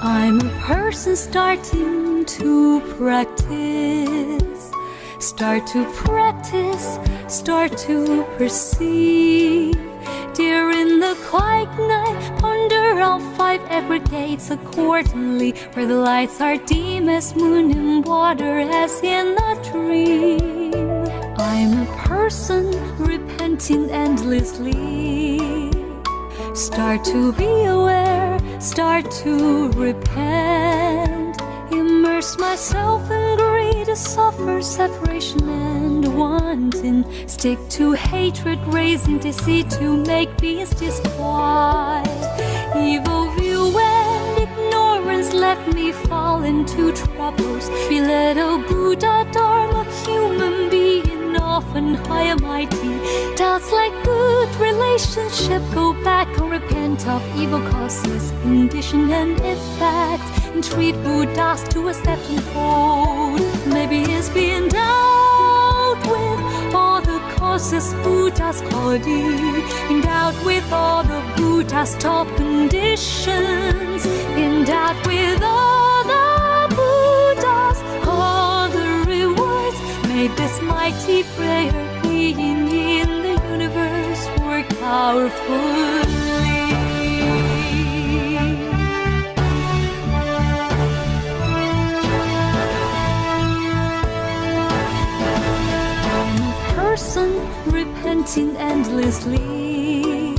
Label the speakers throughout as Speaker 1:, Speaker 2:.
Speaker 1: I'm a person starting to practice, start to perceive. During the quiet night, ponder all 5 aggregates accordingly, where the lights are dim as moon and water as in a dream. I'm a person repenting endlessly, start to be aware, start to repent, immerse myself in greed, suffer separation and wanting, stick to hatred, raising deceit to make peace disquiet. Evil view and ignorance let me fall into troubles, belittle Buddha, Dharma, human being, often high and mighty. Doubts like good relationship, go back and repent of evil causes, condition and effects, and treat Buddhas to accept and hold. Maybe it's being dealt with all the causes Buddhas called in, endowed with all the Buddha's top conditions, endowed with all the Buddhas, all the rewards. May this mighty prayer being in the universe work powerfully. Person repenting endlessly,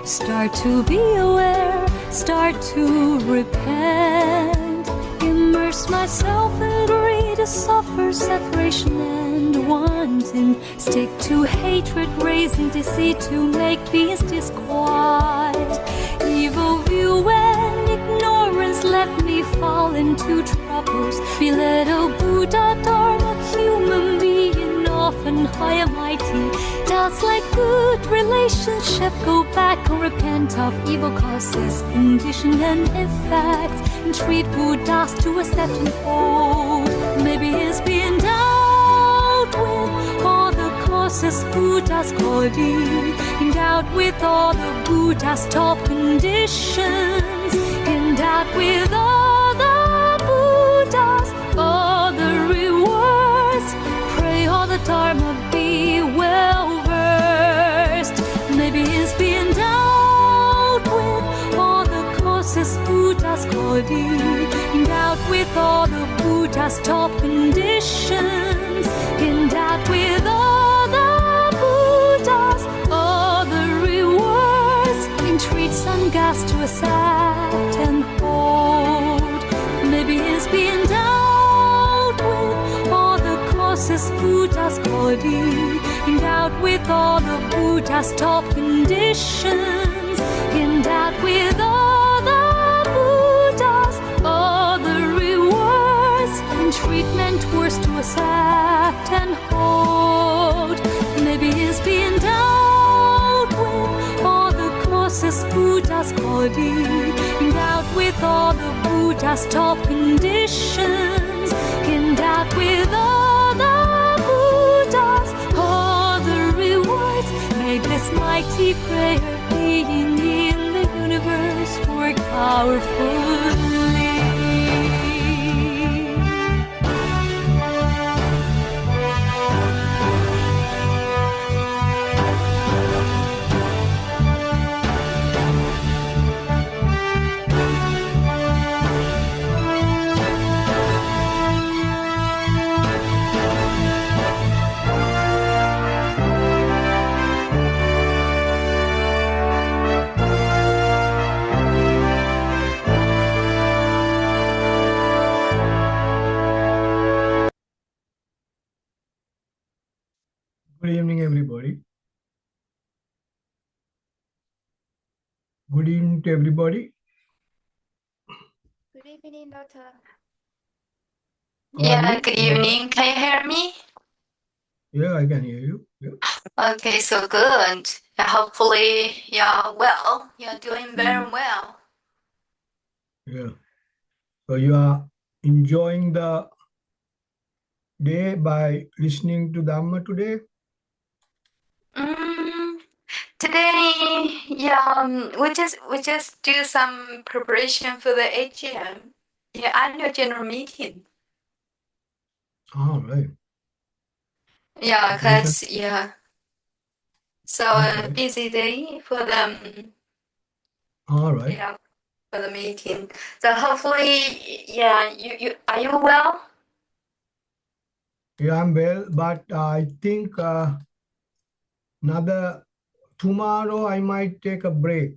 Speaker 1: start to be aware, start to repent, immerse myself in greed, suffer separation and wanting, stick to hatred, raising deceit to make peace disquiet. Evil view and ignorance let me fall into troubles, belittle Buddha, Dharma, human being, often high and mighty. Doubts like good relationship, go back and repent of evil causes, condition and effects, and treat Buddhas to accept and hold. Maybe it's being dealt with all the causes Buddhas called in, endowed with all the Buddha's top conditions, endowed with all the Buddhas, all the rewards. Pray all the Dharma be well versed. Maybe it's being dealt with all the causes Buddhas called in, endowed with all the Buddha's top conditions, endowed with all the Buddhas, all the rewards. Entreat Sanghas to accept and hold. Maybe it's being dealt with all the causes Buddhas called in, endowed with all the Buddha's top conditions, endowed with all the Buddhas, all the rewards, and treatment worse to accept and hold. Maybe it's being dealt with all the causes Buddhas called in, endowed with all the Buddha's top conditions, endowed with all the Buddhas, all the rewards. May this mighty prayer being in the universe work powerfully.
Speaker 2: Good evening to everybody.
Speaker 3: Good evening, Doctor.
Speaker 2: How are
Speaker 4: Yeah,
Speaker 2: you?
Speaker 4: good
Speaker 2: You are
Speaker 4: evening. Can you hear me?
Speaker 2: Yeah, I can hear you. Yeah.
Speaker 4: Okay, so good. Yeah, hopefully you're well. You're doing very well.
Speaker 2: Yeah. So you are enjoying the day by listening to Dhamma today?
Speaker 4: Mm, today, yeah, we just do some preparation for the AGM. Yeah, annual general meeting.
Speaker 2: All right.
Speaker 4: Yeah,
Speaker 2: Preparation.
Speaker 4: cause yeah, so
Speaker 2: Okay.
Speaker 4: busy day for them.
Speaker 2: All right.
Speaker 4: Yeah, for the meeting. So hopefully, yeah, you are you well?
Speaker 2: Yeah, I'm well, but I think another tomorrow I might take a break.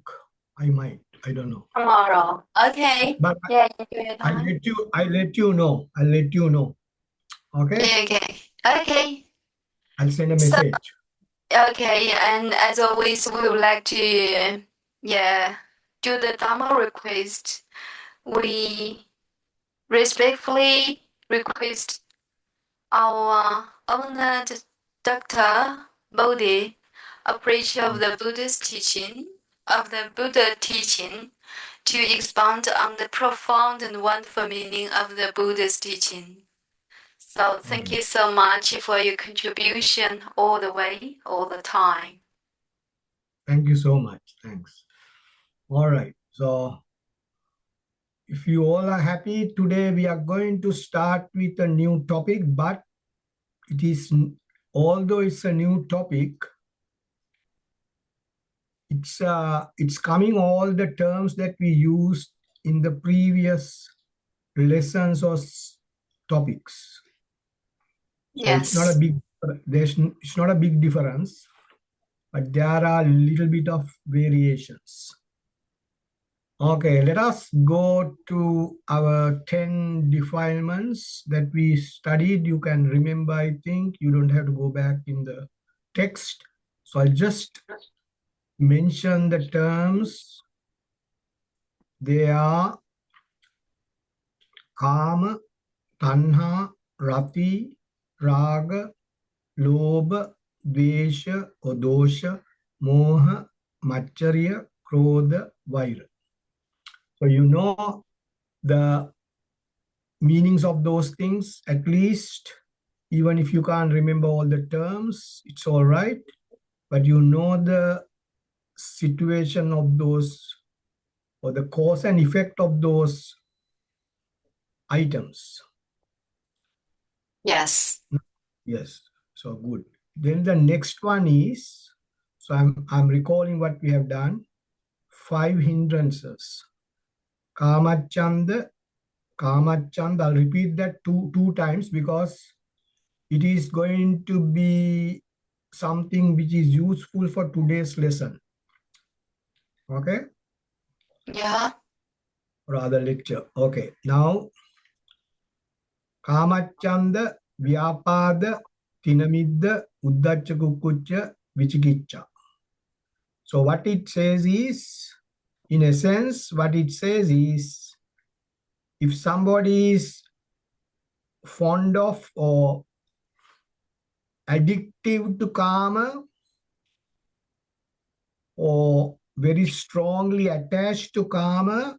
Speaker 2: I might. I don't know.
Speaker 4: Tomorrow. Okay.
Speaker 2: But
Speaker 4: Yeah, enjoy your
Speaker 2: I
Speaker 4: time.
Speaker 2: let you know. I'll let you know. Okay.
Speaker 4: Okay. Okay.
Speaker 2: I'll send a
Speaker 4: So,
Speaker 2: message.
Speaker 4: okay, and as always, we would like to, yeah, do the Dharma request. We respectfully request our honored Dr. Bodhi, a preacher of the Buddhist teaching, to expound on the profound and wonderful meaning of the Buddhist teaching. So thank you so much for your contribution all the way, all the time.
Speaker 2: Thank you so much. Thanks. All right. So if you all are happy, today we are going to start with a new topic, but it is, although it's a new topic, it's coming all the terms that we used in the previous lessons or topics. So it's not a
Speaker 4: Yes.
Speaker 2: big, it's not a big difference, but there are a little bit of variations. Okay, let us go to our 10 defilements that we studied. You can remember, I think. You don't have to go back in the text. So I'll just mention the terms. They are Kama, Tanha, Rati, Raga, Lobha, Dvesha or Dosha, Moha, Machariya, Krodha, Vaira. So you know the meanings of those things, at least. Even if you can't remember all the terms, it's all right. But you know the situation of those, or the cause and effect of those items.
Speaker 4: Yes.
Speaker 2: Yes, so good. Then the next one is, so I'm recalling what we have done. 5 hindrances. Kamachanda, Kamachanda. I'll repeat that two times because it is going to be something which is useful for today's lesson. Okay?
Speaker 4: Yeah.
Speaker 2: Rather lecture. Okay. Now, Kamachanda, Vyapada, Tinamidda, Uddhacha Kukucha, Vichikicha. So what it says is, in essence, what it says is, if somebody is fond of or addictive to karma, or very strongly attached to karma,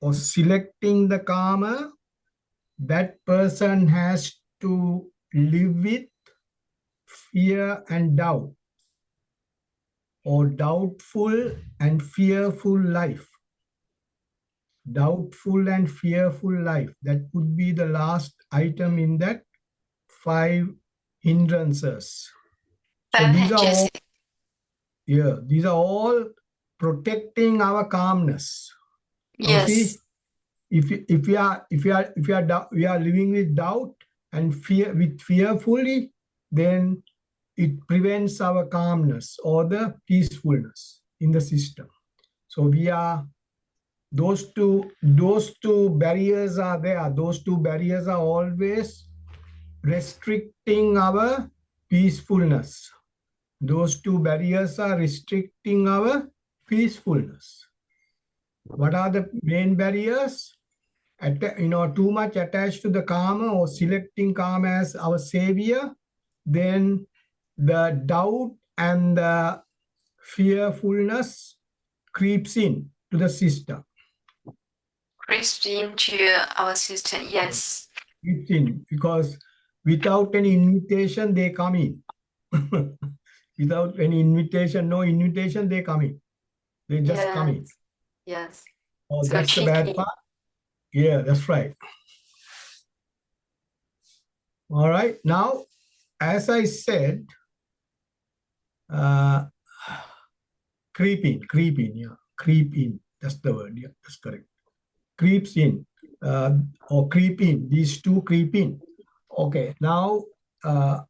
Speaker 2: or selecting the karma, that person has to live with fear and doubt, or doubtful and fearful life. Doubtful and fearful life. That would be the last item in that 5 hindrances. So
Speaker 4: Five
Speaker 2: these are all,
Speaker 4: hindrances.
Speaker 2: yeah, these are all protecting our calmness. Now
Speaker 4: Yes.
Speaker 2: see, if we are living with doubt and fear, with fearfully, then it prevents our calmness or the peacefulness in the system. So we are, those two barriers are there. Those two barriers are always restricting our peacefulness. Those two barriers are restricting our peacefulness. What are the main barriers? Too much attached to the karma or selecting karma as our savior, then the doubt and the fearfulness creeps in to the system.
Speaker 4: Creeps into our system. Yes.
Speaker 2: Creeps in because without any invitation, they come in. Without any invitation, no invitation, they come in. They just come in.
Speaker 4: Yes.
Speaker 2: Oh,
Speaker 4: So
Speaker 2: that's the bad
Speaker 4: cheeky.
Speaker 2: part. Yeah, that's right. All right. Now, as I said, creep in, yeah. Creep in. That's the word. Yeah, that's correct. Creeps in or creep in. These two creep in. Okay. Now, the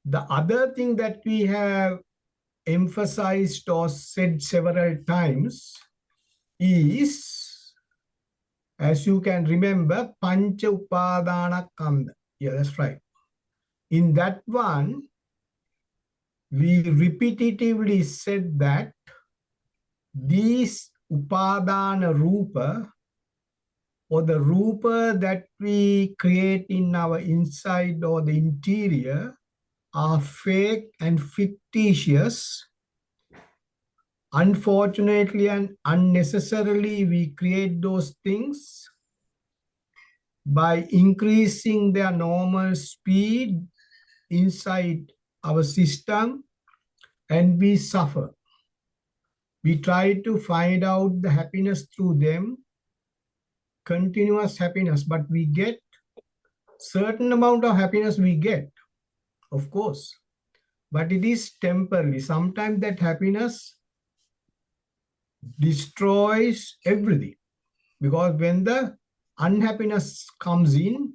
Speaker 2: other thing that we have emphasized or said several times is, as you can remember, Pancha Upadana Kanda. Yeah, that's right. In that one, we repetitively said that these Upadana Rupa, or the Rupa that we create in our inside or the interior, are fake and fictitious. Unfortunately and unnecessarily, we create those things by increasing their normal speed inside our system, and we suffer. We try to find out the happiness through them, continuous happiness, but we get certain amount of happiness we get, of course, but it is temporary. Sometimes that happiness destroys everything, because when the unhappiness comes in,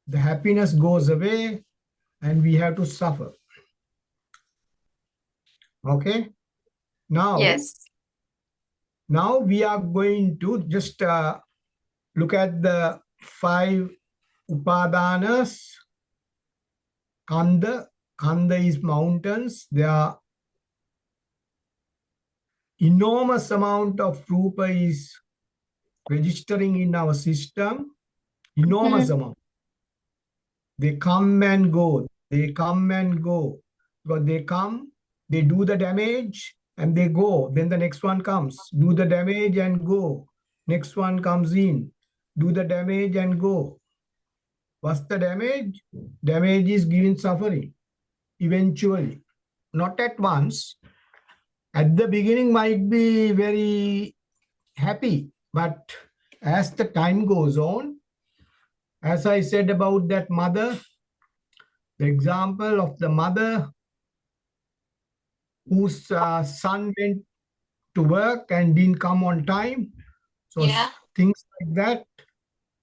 Speaker 2: the happiness goes away and we have to suffer. Okay.
Speaker 4: Yes.
Speaker 2: Now we are going to just look at the 5 upadanas. Kanda is mountains. There are enormous amount of rupa is registering in our system. Enormous amount. They come and go. They come and go. Because they come, they do the damage and they go. Then the next one comes, do the damage and go. Next one comes in, do the damage and go. What's the damage? Damage is giving suffering. Eventually. Not at once. At the beginning might be very happy, but as the time goes on, as I said about that mother, the example of the mother whose son went to work and didn't come on time. So things like that.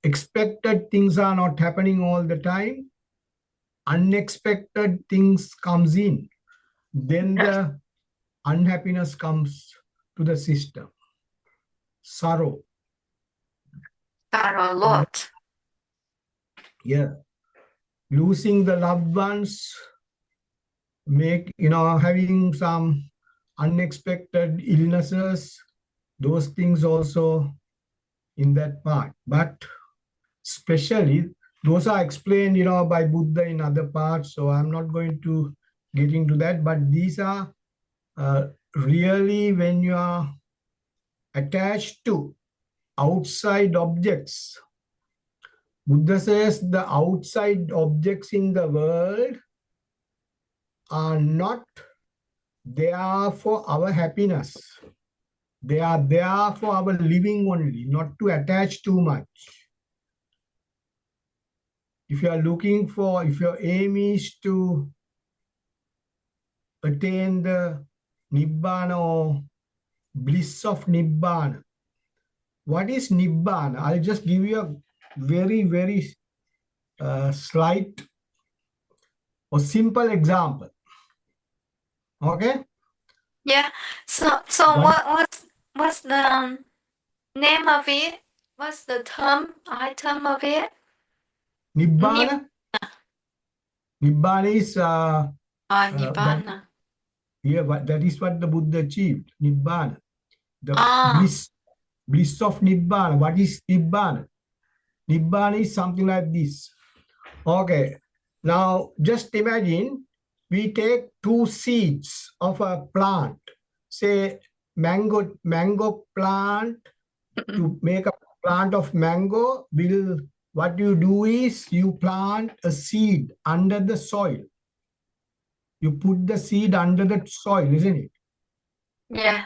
Speaker 2: Expected things are not happening all the time. Unexpected things comes in. Then the unhappiness comes to the system. Sorrow.
Speaker 4: Sorrow a lot.
Speaker 2: Yeah. Losing the loved ones, having some unexpected illnesses, those things also in that part. But especially, those are explained, by Buddha in other parts, so I'm not going to get into that. But these are really when you are attached to outside objects. Buddha says the outside objects in the world are not there for our happiness. They are there for our living only, not to attach too much. If your aim is to attain the Nibbana or bliss of Nibbana, what is Nibbana? I'll just give you a very, very slight or simple example. Okay?
Speaker 4: Yeah. So what's the name of it? What's the item of it?
Speaker 2: Nibbana? Nibbana is
Speaker 4: Nibbana.
Speaker 2: Yeah, but that is what the Buddha achieved, Nibbana. The
Speaker 4: Ah,
Speaker 2: bliss of Nibbana. What is Nibbana? Nibbana is something like this. Okay, now just imagine we take two seeds of a plant, say mango plant. To make a plant of mango, what you do is you plant a seed under the soil. You put the seed under the soil, isn't it?
Speaker 4: yeah.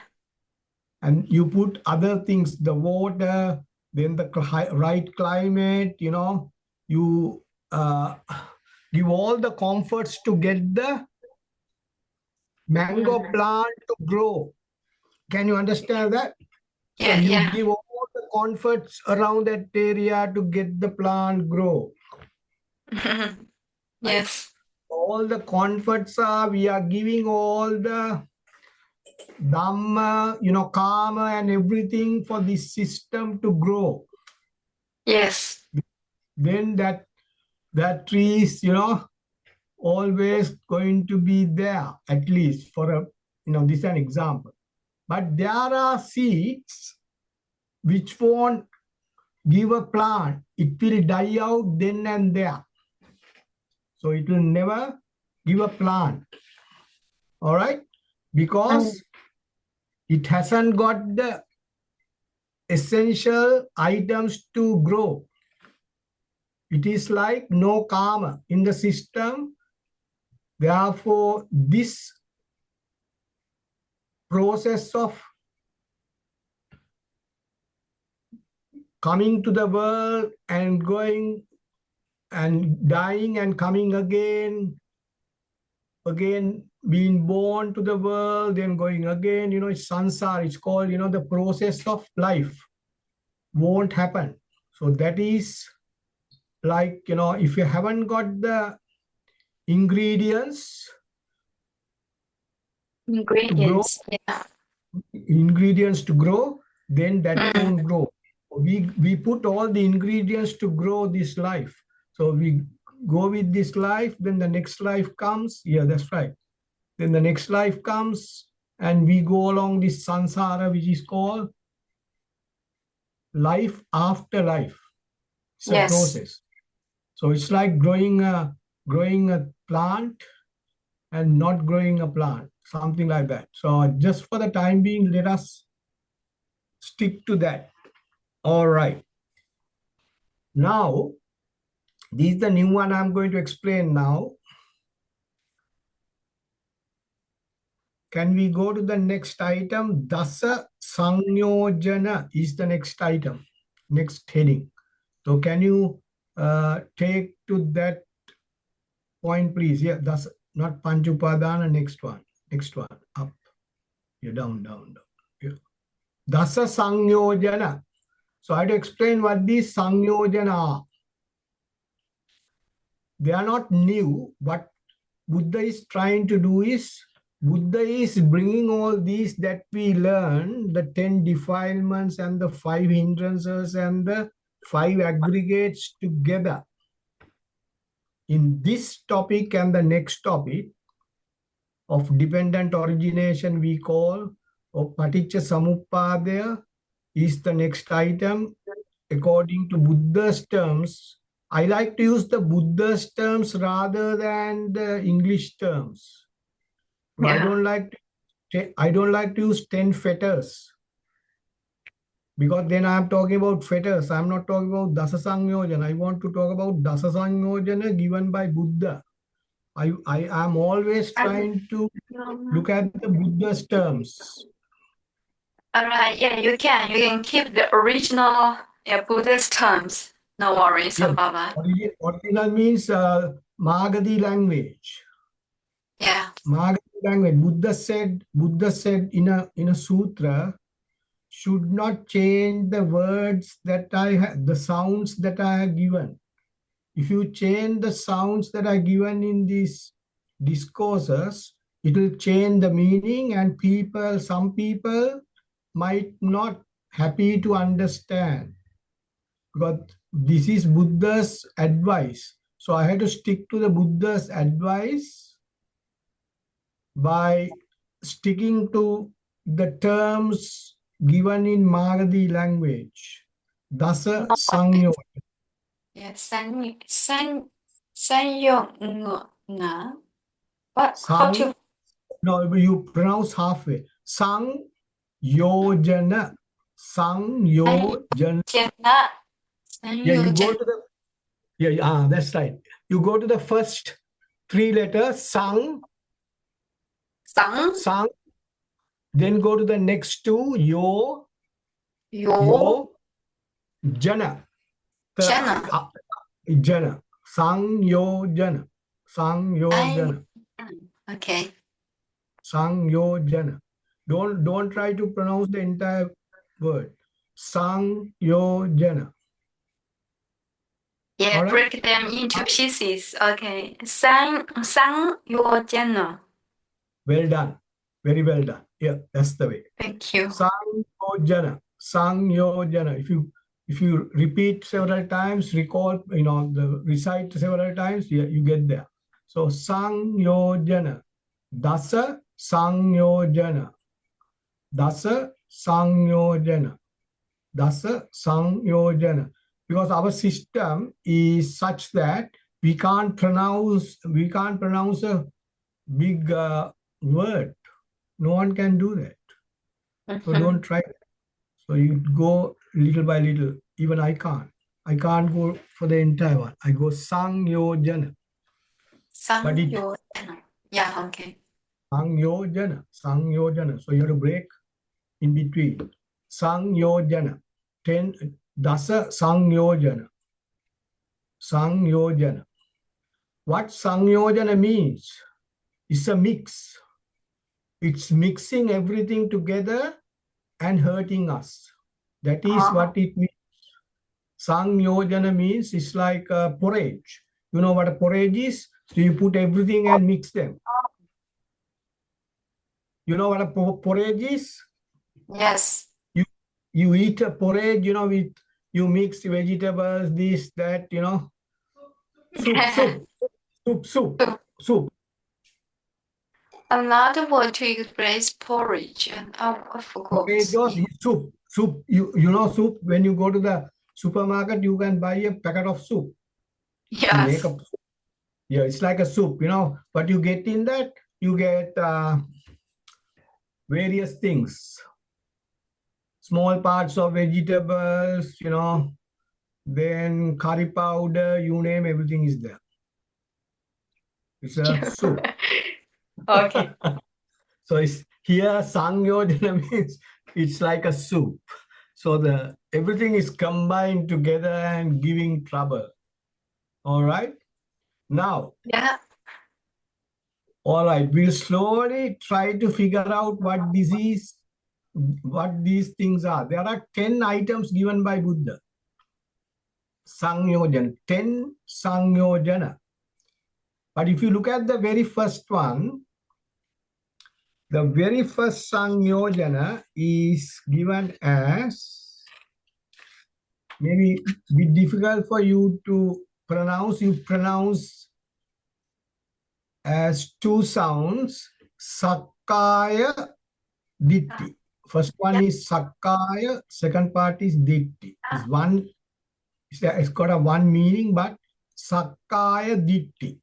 Speaker 2: And you put other things, the water, then the right climate, you give all the comforts to get the mango plant to grow. Can you understand that? So
Speaker 4: Yeah,
Speaker 2: you
Speaker 4: yeah.
Speaker 2: give all the comforts around that area to get the plant grow. Right?
Speaker 4: Yes.
Speaker 2: All the comforts are, we are giving all the Dhamma, karma and everything for this system to grow.
Speaker 4: Yes.
Speaker 2: Then that tree is, always going to be there, at least for this is an example. But there are seeds which won't give a plant. It will die out then and there. So it will never give a plant. All right? Because it hasn't got the essential items to grow. It is like no karma in the system. Therefore, this process of coming to the world and going and dying and coming again being born to the world, then going again, it's sansara. It's called, the process of life won't happen. So that is like, if you haven't got the ingredients to grow,
Speaker 4: Ingredients. Yeah.
Speaker 2: then that won't grow. We put all the ingredients to grow this life. So we go with this life, then the next life comes. Yeah, that's right. Then the next life comes and we go along this sansara, which is called life after life. It's a
Speaker 4: Yes.
Speaker 2: process. So it's like growing a plant and not growing a plant, something like that. So just for the time being, let us stick to that. All right. Now, this is the new one I'm going to explain now. Can we go to the next item? Dasa Sanyojana is the next item, next heading. So can you take to that point, please? Yeah, that's not Panchupadana, next one, up. Yeah, down. Yeah. Dasa Sanyojana. So I have to explain what these Sanyojana are. They are not new. What Buddha is trying to do is, Buddha is bringing all these that we learn, the 10 defilements and the 5 hindrances and the 5 aggregates together. In this topic and the next topic of dependent origination, we call, or Paticca Samuppadaya is the next item. According to Buddha's terms, I like to use the Buddha's terms rather than the English terms.
Speaker 4: Yeah.
Speaker 2: I don't like to use 10 fetters, because then I'm talking about fetters. I'm not talking about Dasa Sanyojana. I want to talk about Dasa Sanyojana given by Buddha. I am always trying to look at the Buddha's terms.
Speaker 4: All right. Yeah, you can. You can keep the original Buddhist terms. No worries
Speaker 2: Yeah,
Speaker 4: about that.
Speaker 2: original means Magadhi language.
Speaker 4: Yeah.
Speaker 2: Magadhi language. Buddha said in a sutra, should not change the words that the sounds that I have given. If you change the sounds that are given in these discourses, it will change the meaning, and some people might not happy to understand, because this is Buddha's advice. So I had to stick to the Buddha's advice by sticking to the terms given in Magadhi language. Dasa
Speaker 4: No.
Speaker 2: Sangyo.
Speaker 4: Yes, Sanyong. What? How
Speaker 2: Sang,
Speaker 4: to?
Speaker 2: no, you pronounce halfway. Sang Yojana. Sang Yojana.
Speaker 4: Jana.
Speaker 2: Yeah, you go
Speaker 4: Sanyojana.
Speaker 2: to the, that's right. You go to the first three letters, Sang,
Speaker 4: Sang.
Speaker 2: Sang, then go to the next two, Yo,
Speaker 4: Yo.
Speaker 2: Jana.
Speaker 4: Jana.
Speaker 2: Jana. Sang Yojana. Sang Yojana.
Speaker 4: Okay.
Speaker 2: Sang Yojana. Don't try to pronounce the entire word. Sang Yojana.
Speaker 4: Yeah,
Speaker 2: All right?
Speaker 4: break them into pieces. Okay. Sanyojana.
Speaker 2: Well done. Very well done. Yeah, that's the way.
Speaker 4: Thank you.
Speaker 2: Sangyojana. Sangyojana. If you repeat several times, recall, the recite several times, you get there. So Sangyojana. Dasa Sangyojana. Dasa Sangyojana. Dasa Sangyojana. Because our system is such that we can't pronounce a big word. No one can do that. So don't try. So you go little by little. Even I can't. I can't go for the entire one. I go Sangyojana. But it
Speaker 4: Sanyojana. Yeah, okay.
Speaker 2: Sangyojana. Sangyojana. So you have to break in between. Sangyojana. 10 Dasa Sangyojana. Sangyojana. What Sangyojana means? It's a mix. It's mixing everything together and hurting us. That is what it means. Sangyojana means it's like a porridge. You know what a porridge is? So you put everything and mix them. You know what a porridge is?
Speaker 4: Yes.
Speaker 2: You eat a porridge, with you mix vegetables, this, that, soup.
Speaker 4: Another word to express porridge, and I forgot.
Speaker 2: Porridge or soup. You know soup. When you go to the supermarket, you can buy a packet of soup. You make
Speaker 4: Yes.
Speaker 2: a soup. Yeah, it's like a soup, But you get in that, you get various things, small parts of vegetables, then curry powder, you name, everything is there. It's a soup.
Speaker 4: Okay.
Speaker 2: So it's here Sangyojana means it's like a soup. So everything is combined together and giving trouble. All right. Now,
Speaker 4: Yeah.
Speaker 2: all right, we'll slowly try to figure out what these things are. There are 10 items given by Buddha. Sangyojana, 10 Sangyojana. But if you look at the very first one, the very first Sangyojana is given as, maybe a bit difficult for you to pronounce. You pronounce as two sounds, Sakkaya Ditti. First one is Sakkaya, second part is Ditti. It's got a one meaning, but Sakkaya Ditti.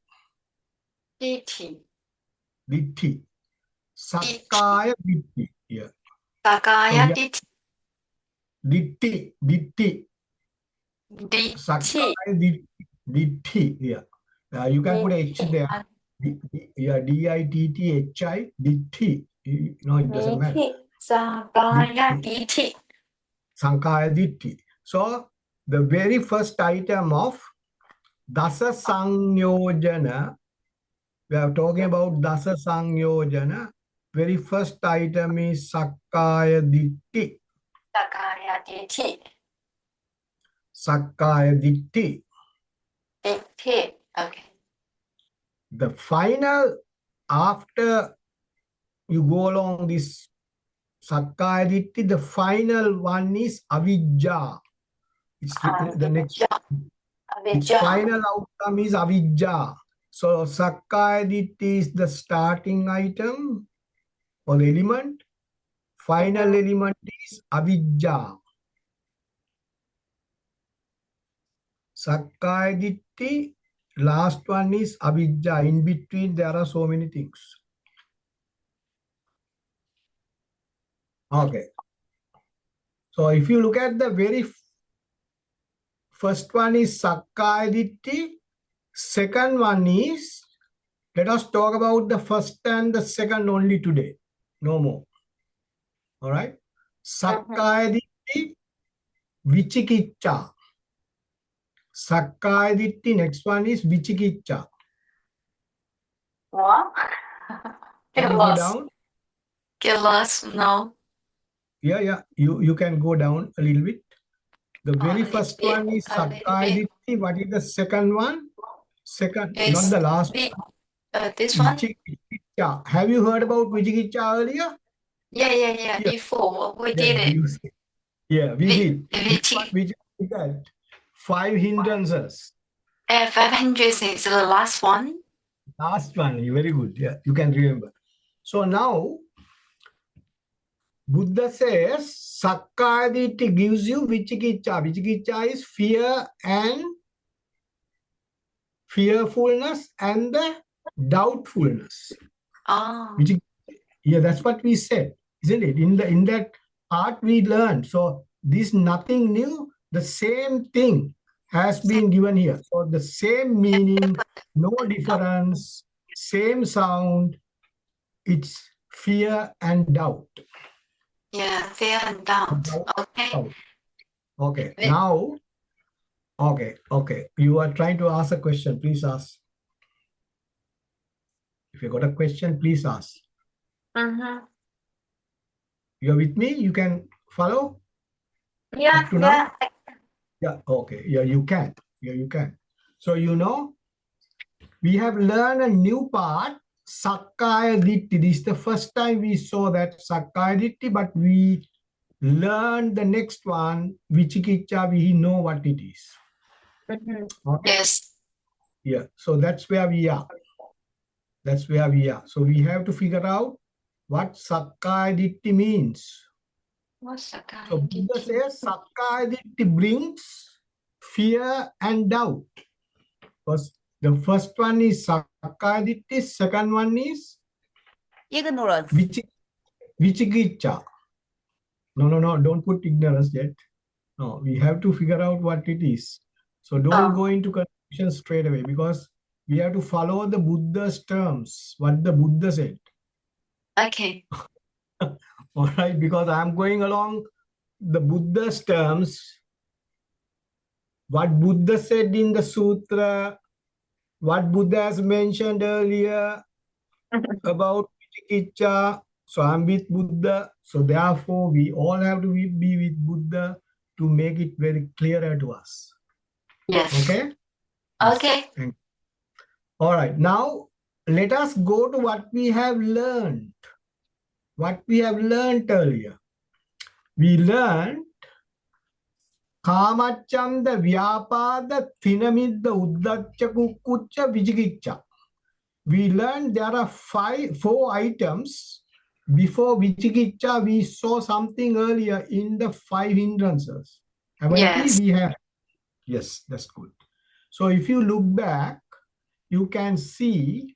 Speaker 2: Ditti. Sakkaya Ditti. Yeah.
Speaker 4: Sakaya
Speaker 2: Ditti. Sakkaya Ditti. Yeah. You can put H there. Yeah, D-I-T-T-H-I, Ditti. It doesn't matter.
Speaker 4: Sakaya Ditti.
Speaker 2: Sankaya Ditti. So, the very first item of Dasa Sangyojana, we are talking about Dasa Sangyojana. Very first item is Sakkaya Ditti.
Speaker 4: Sakaya Ditti.
Speaker 2: Sakkaya Ditti.
Speaker 4: Ditti. Okay.
Speaker 2: The final, after you go along this Sakkaya Ditti, the final one is Avijja. It's the next. Its final outcome is Avijja. So Sakkaya Ditti is the starting item. or element. Final element is avijja. Sakkaya Ditti, last one is avijja. In between, there are so many things. Okay. So if you look at the very first one is Sakkaya Ditti. Second one is, let us talk about the first and the second only today. No more. All right. Sakkaya Ditti, Vichikiccha. Sakkaya Ditti, next one is Vichikiccha.
Speaker 4: What?
Speaker 2: Can
Speaker 4: Get
Speaker 2: you go
Speaker 4: lost.
Speaker 2: down?
Speaker 4: Get lost. No.
Speaker 2: Yeah. You can go down a little bit. The very
Speaker 4: A little
Speaker 2: first
Speaker 4: bit.
Speaker 2: one is
Speaker 4: A little
Speaker 2: Sakkaya
Speaker 4: bit.
Speaker 2: Ditti. What is the second one? Second, not
Speaker 4: It's
Speaker 2: the last.
Speaker 4: bit. This one?
Speaker 2: Vichikiccha. Have you heard about Vichikiccha earlier?
Speaker 4: Yeah.
Speaker 2: Yeah.
Speaker 4: Before we did it.
Speaker 2: We did. Which one?
Speaker 4: Vichikiccha.
Speaker 2: Which is that? 5 hindrances.
Speaker 4: 500 is the last one.
Speaker 2: Last one. Very good. Yeah, you can remember. So now, Buddha says, Sakkaya Ditti gives you Vichikiccha. Vichikiccha is fearfulness and the doubtfulness.
Speaker 4: Oh.
Speaker 2: Yeah, that's what we said, isn't it? In that part we learned. So this nothing new, the same thing has been given here. So the same meaning, no difference, same sound. It's fear and doubt.
Speaker 4: Yeah, fear and doubt. Okay.
Speaker 2: Doubt. Okay. Now, okay. You are trying to ask a question. Please ask. If you got a question, please ask.
Speaker 4: Mm-hmm.
Speaker 2: You're with me? You can follow?
Speaker 4: Yeah,
Speaker 2: Up to now? Yeah, okay. Yeah, you can. So, we have learned a new part, Sakkaya Ditti. This is the first time we saw that Sakkaya Ditti, but we learned the next one, Vichikiccha, we know what it is. Okay?
Speaker 4: Yes.
Speaker 2: Yeah, so that's where we are. So we have to figure out what Sakkaya Ditti means.
Speaker 4: What's the kind?
Speaker 2: So Buddha says Sakkaya Ditti brings fear and doubt. Because the first one is Sakkaya Ditti, second one is
Speaker 3: Ignorance.
Speaker 2: Vichikiccha. No, don't put ignorance yet. No, we have to figure out what it is. So don't go into confusion straight away, because we have to follow the Buddha's terms, what the Buddha said.
Speaker 4: Okay.
Speaker 2: All right, because I'm going along the Buddha's terms, what Buddha said in the sutra, what Buddha has mentioned earlier about Vichikiccha. So I'm with Buddha. So therefore, we all have to be with Buddha to make it very clearer to us.
Speaker 4: Yes.
Speaker 2: Okay?
Speaker 4: Okay.
Speaker 2: Yes. All right. Now, let us go to what we have learned. What we have learned earlier. We learned Kamachanda, Vyapada, Thinamidda, Uddacca, Kukkucca, Vichikiccha. We learned there are 4 items. Before Vichikiccha, we saw something earlier in the 5 hindrances.
Speaker 4: Yes.
Speaker 2: We have. Yes, that's good. So if you look back, you can see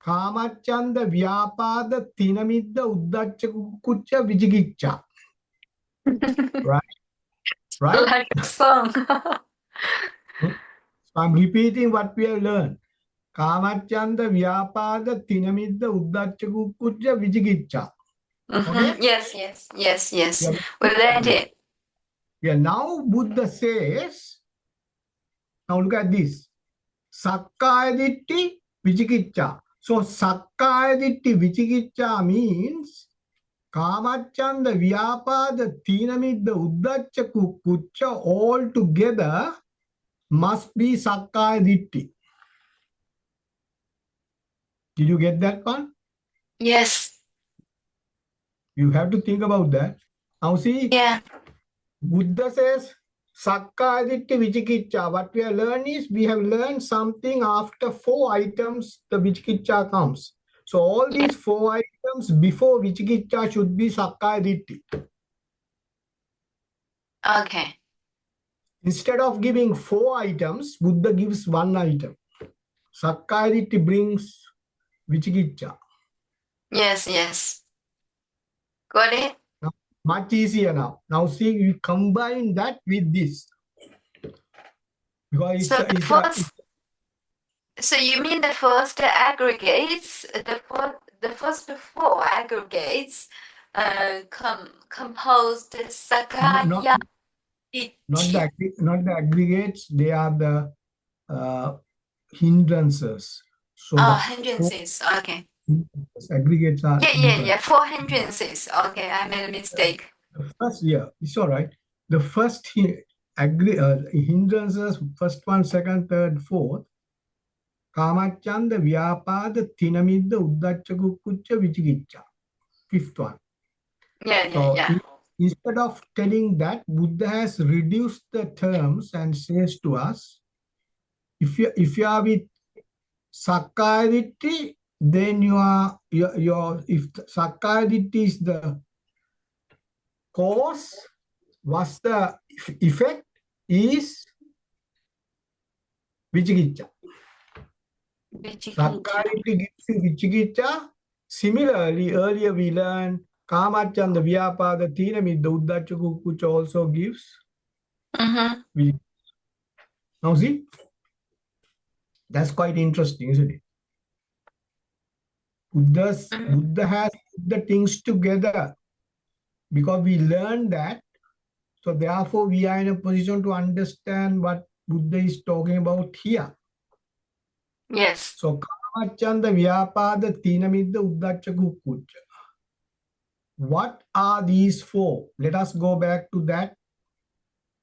Speaker 2: Kamachanda, Vyapada, Thinamidda, Uddacca, Kukkucca, Vichikiccha. Right?
Speaker 4: Like a song.
Speaker 2: So I'm repeating what we have learned. Kamachanda, Vyapada, Thinamidda, Uddacca, Kukkucca, Vichikiccha. Okay?
Speaker 4: Yes.
Speaker 2: Yeah.
Speaker 4: We learned it.
Speaker 2: Yeah, now Buddha says, now look at this. Sakkaya Ditti, Vichikiccha. So Sakkaya Ditti, Vichikiccha means Kamachanda, Vyapada, Thinamidda, Uddacca, Kukkucca all together must be Sakkaya Ditti. Did you get that one?
Speaker 4: Yes.
Speaker 2: You have to think about that. Now see,
Speaker 4: Yeah.
Speaker 2: Buddha says, Sakkaya Ditti Vichikiccha. What we have learned is, we have learned something after 4 items, the Vichikiccha comes. So all these 4 items before Vichikicha should be Sakkaya Ditti.
Speaker 4: Okay.
Speaker 2: Instead of giving 4 items, Buddha gives 1 item. Sakkaya Ditti brings Vichikicha.
Speaker 4: Yes, yes. Got it?
Speaker 2: Now, much easier now. Now see, we combine that with this. Because
Speaker 4: So
Speaker 2: it's
Speaker 4: so you mean the first aggregates, the first 4 aggregates composed Sakaya
Speaker 2: not
Speaker 4: Ditti.
Speaker 2: not the aggregates, they are the hindrances. So
Speaker 4: Oh,
Speaker 2: the
Speaker 4: hindrances. Okay.
Speaker 2: aggregates are
Speaker 4: Yeah. 4 hindrances. Okay, I made a mistake.
Speaker 2: The first, it's all right. The first hindrances, first one, second, third, fourth, Kamachanda, Vyapada, Tinamidda, Uddacha, Kukucha, Vichikicha. Fifth one.
Speaker 4: Yeah.
Speaker 2: Instead of telling that, Buddha has reduced the terms and says to us, if you are with Sakkaya Ditti, then if Sakkaya Ditti is the cause, what's the effect is Vichikicha. Sakkaya Ditti gives you Vichikicha. Similarly, earlier we learned Kamachanda, Vyapada, Tinamidda, Uddacha, Kukucha also gives. Vichikicha. Now see, that's quite interesting, isn't it? Buddha has put the things together because we learned that. So therefore, we are in a position to understand what Buddha is talking about here.
Speaker 4: Yes.
Speaker 2: So Kamachanda, Vyapada, Tinamidda, Uddacha, Kukucha. What are these 4? Let us go back to that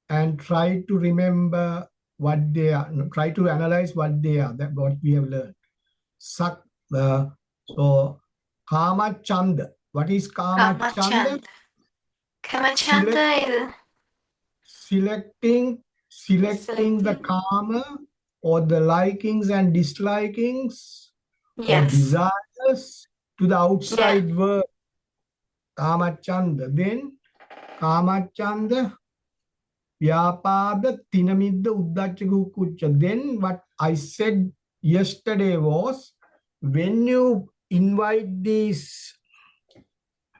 Speaker 2: and try to remember what they are. Try to analyze what they are. That what we have learned. So Kamachanda. What is Kamachanda?
Speaker 4: Kamachanda is
Speaker 2: Selecting the karma or the likings and dislikings or desires to the outside world. Kamachanda. Then Kamachanda, Vyapada, Tinamidda, Uddacha, Kukucha. Then what I said yesterday was, when you invite this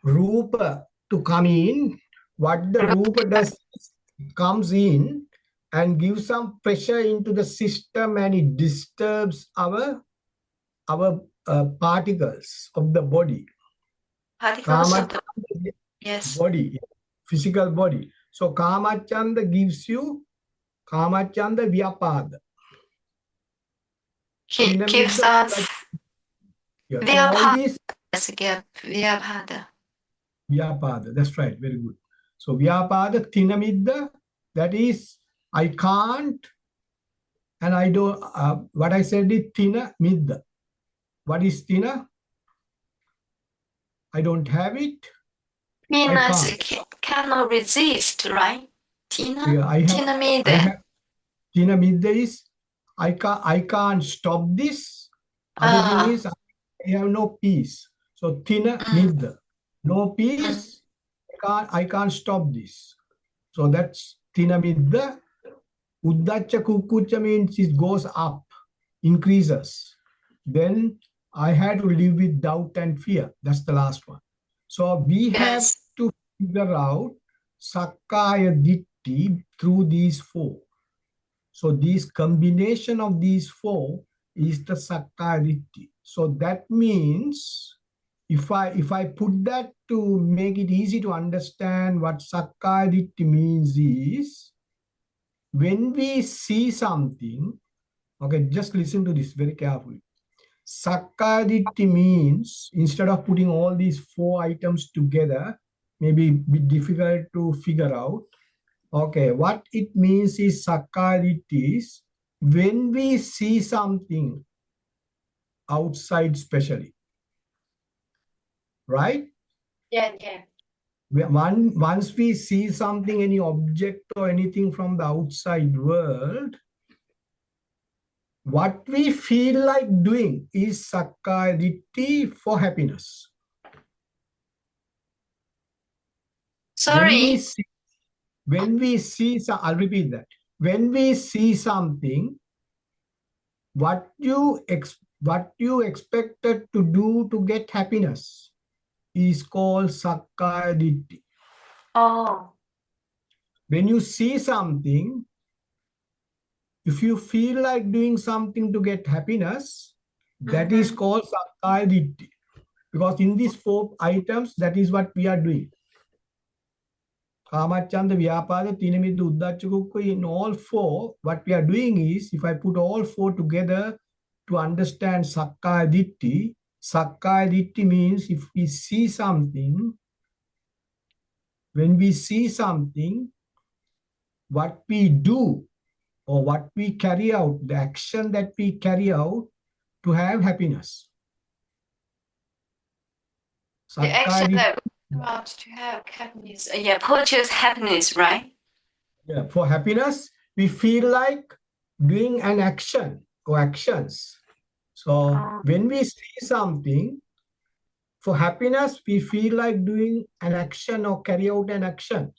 Speaker 2: Rupa to come in, what the Rupa does is it comes in and gives some pressure into the system and it disturbs our particles of the body.
Speaker 4: particles of the
Speaker 2: Body, physical body. So Kamachanda gives you Kamachanda Vyapada.
Speaker 4: gives us
Speaker 2: So all these
Speaker 4: Vyapada.
Speaker 2: Vyapada, that's right, very good. So Vyapada, Tinamidda, that is I can't and I don't, what I said is Tina Midda. What is Tina? I don't have it.
Speaker 4: Means cannot resist, right? Tina?
Speaker 2: Yeah,
Speaker 4: Tina Midda.
Speaker 2: Tina Midda is I can't stop this. Other thing is I have no peace. So Tina Midda. No peace. I can't stop this. So that's Tina Midda. Uddacha Kukucha means it goes up, increases. Then I had to live with doubt and fear. That's the last one. So we have to figure out Sakkaya Ditti through these 4. So this combination of these 4 is the Sakkaya Ditti. So that means if I put that to make it easy to understand what Sakkaya Ditti means is, when we see something, okay, just listen to this very carefully. Sakkaya Ditti means, instead of putting all these 4 items together, maybe a bit difficult to figure out. Okay, what it means is Sakkaya Ditti is when we see something outside especially, right?
Speaker 4: Yeah.
Speaker 2: Once we see something, any object or anything from the outside world, What we feel like doing is Sakkaya Ditthi for happiness.
Speaker 4: Sorry.
Speaker 2: I'll repeat that. When we see something, what you expected to do to get happiness is called Sakkaya Ditthi.
Speaker 4: Oh.
Speaker 2: When you see something, if you feel like doing something to get happiness, that is called Sakkaya Ditthi. Because in these 4 items, that is what we are doing. Kamacchanda, Vyapada, Tinamidda, Uddachakukku, in all 4, what we are doing is, if I put all 4 together to understand Sakkaya Ditthi means if we see something, when we see something, what we do or what we carry out, the action that we carry out to have happiness.
Speaker 4: The action
Speaker 2: Sakkaya
Speaker 4: that we want to have happiness. Yeah, purchase happiness, right?
Speaker 2: Yeah, for happiness, we feel like doing an action or actions. So when we see something, for happiness, we feel like doing an action or carry out an action.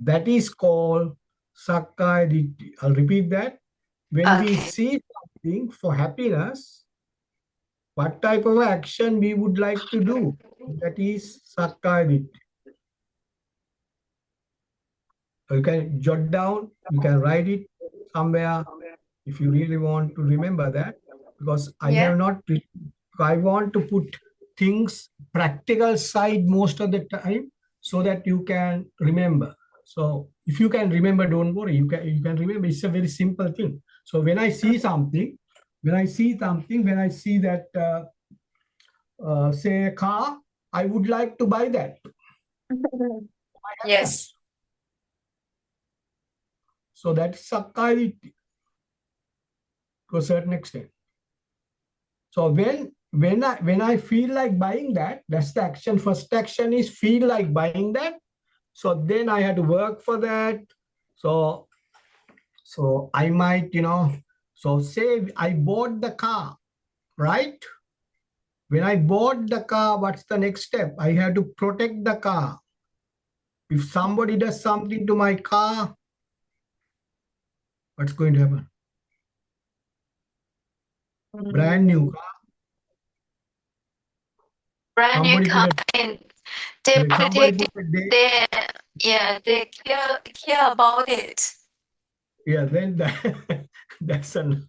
Speaker 2: That is called Sakkaya Ditthi. I'll repeat that. When we
Speaker 4: Okay.
Speaker 2: see something for happiness, what type of action we would like to do? That is Sakkaya Ditthi. So you can jot down, you can write it somewhere if you really want to remember that, because I
Speaker 4: Yeah.
Speaker 2: have not, I want to put things practical side most of the time so that you can remember. So if you can remember, don't worry, you can remember. It's a very simple thing. So when I see something, when I see that, say a car, I would like to buy that.
Speaker 4: Yes.
Speaker 2: So that's Sakkaya Ditthi to a certain extent. So when I feel like buying that, that's the action. First action is feel like buying that. So then I had to work for that. So I might, so say I bought the car, right? When I bought the car, what's the next step? I have to protect the car. If somebody does something to my car, what's going to happen? Brand new car.
Speaker 4: Brand new
Speaker 2: Somebody put a,
Speaker 4: campaign. They
Speaker 2: somebody
Speaker 4: predict
Speaker 2: put a date.
Speaker 4: they care about it.
Speaker 2: Yeah, then that's on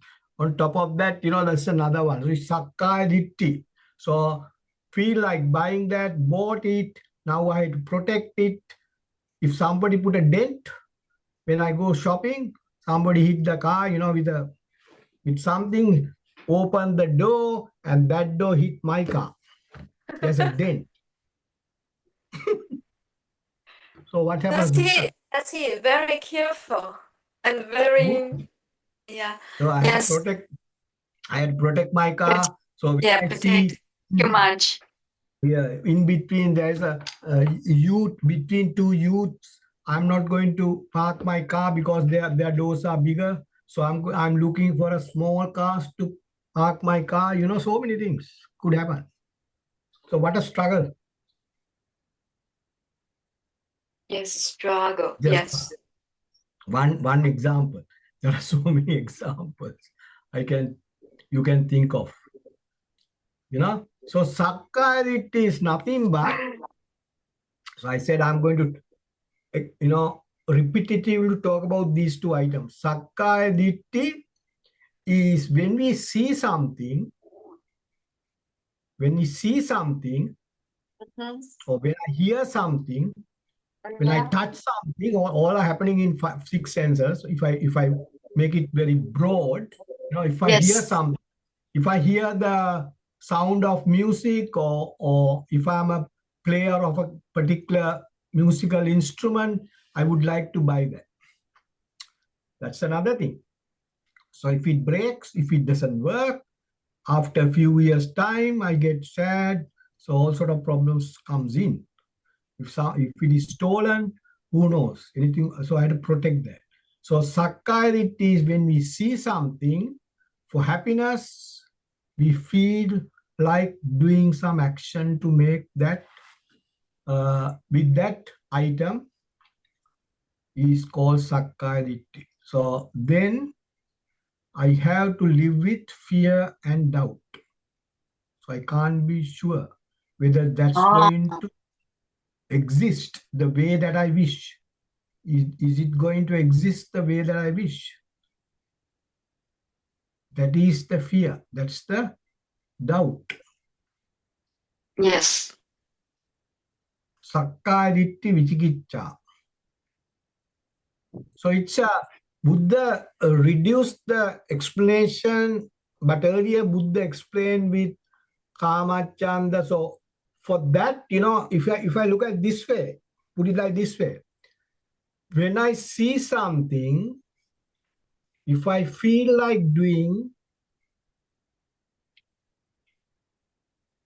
Speaker 2: top of that, that's another one. So it's Sakkaya Ditthi. So feel like buying that, bought it, now I have to protect it. If somebody put a dent, when I go shopping, somebody hit the car, with something, open the door, and that door hit my car. There's a dent. So what happens?
Speaker 4: That's it. Very careful and very yeah.
Speaker 2: So I had to
Speaker 4: Yes.
Speaker 2: protect my car. So when
Speaker 4: Yeah,
Speaker 2: I
Speaker 4: protect
Speaker 2: see
Speaker 4: too much.
Speaker 2: yeah, in between there's a youth, between 2 youths, I'm not going to park my car because their doors are bigger. So I'm looking for a small car to park my car. So many things could happen. So what a struggle.
Speaker 4: Yes, struggle.
Speaker 2: Just
Speaker 4: Yes.
Speaker 2: one example. There are so many examples you can think of. So Sakkaya Ditthi is nothing but, so I said I'm going to repetitively talk about these 2 items. Sakkaya Ditthi is when we see something, or when I hear something, when I touch something, all are happening in 5, 6 senses. If I make it very broad, if I hear
Speaker 4: Yes.
Speaker 2: something, if I hear the sound of music, or if I'm a player of a particular musical instrument, I would like to buy that. That's another thing. So if it breaks, if it doesn't work, after a few years' time, I get sad. So all sort of problems comes in. If it is stolen, who knows? Anything. So I had to protect that. So Sakkaya Ditthi is when we see something For happiness, we feel like doing some action to make that, with that item is called Sakkaya Ditthi. So then I have to live with fear and doubt. So I can't be sure whether that's going to exist the way that I wish. Is it going to exist the way that I wish? That is the fear. That's the doubt.
Speaker 4: Yes.
Speaker 2: Sakkaya Ditthi Vicikiccha. So it's a Buddha reduced the explanation, but earlier Buddha explained with Kamachanda. So for that, if I look at this way, put it like this way, when I see something, if I feel like doing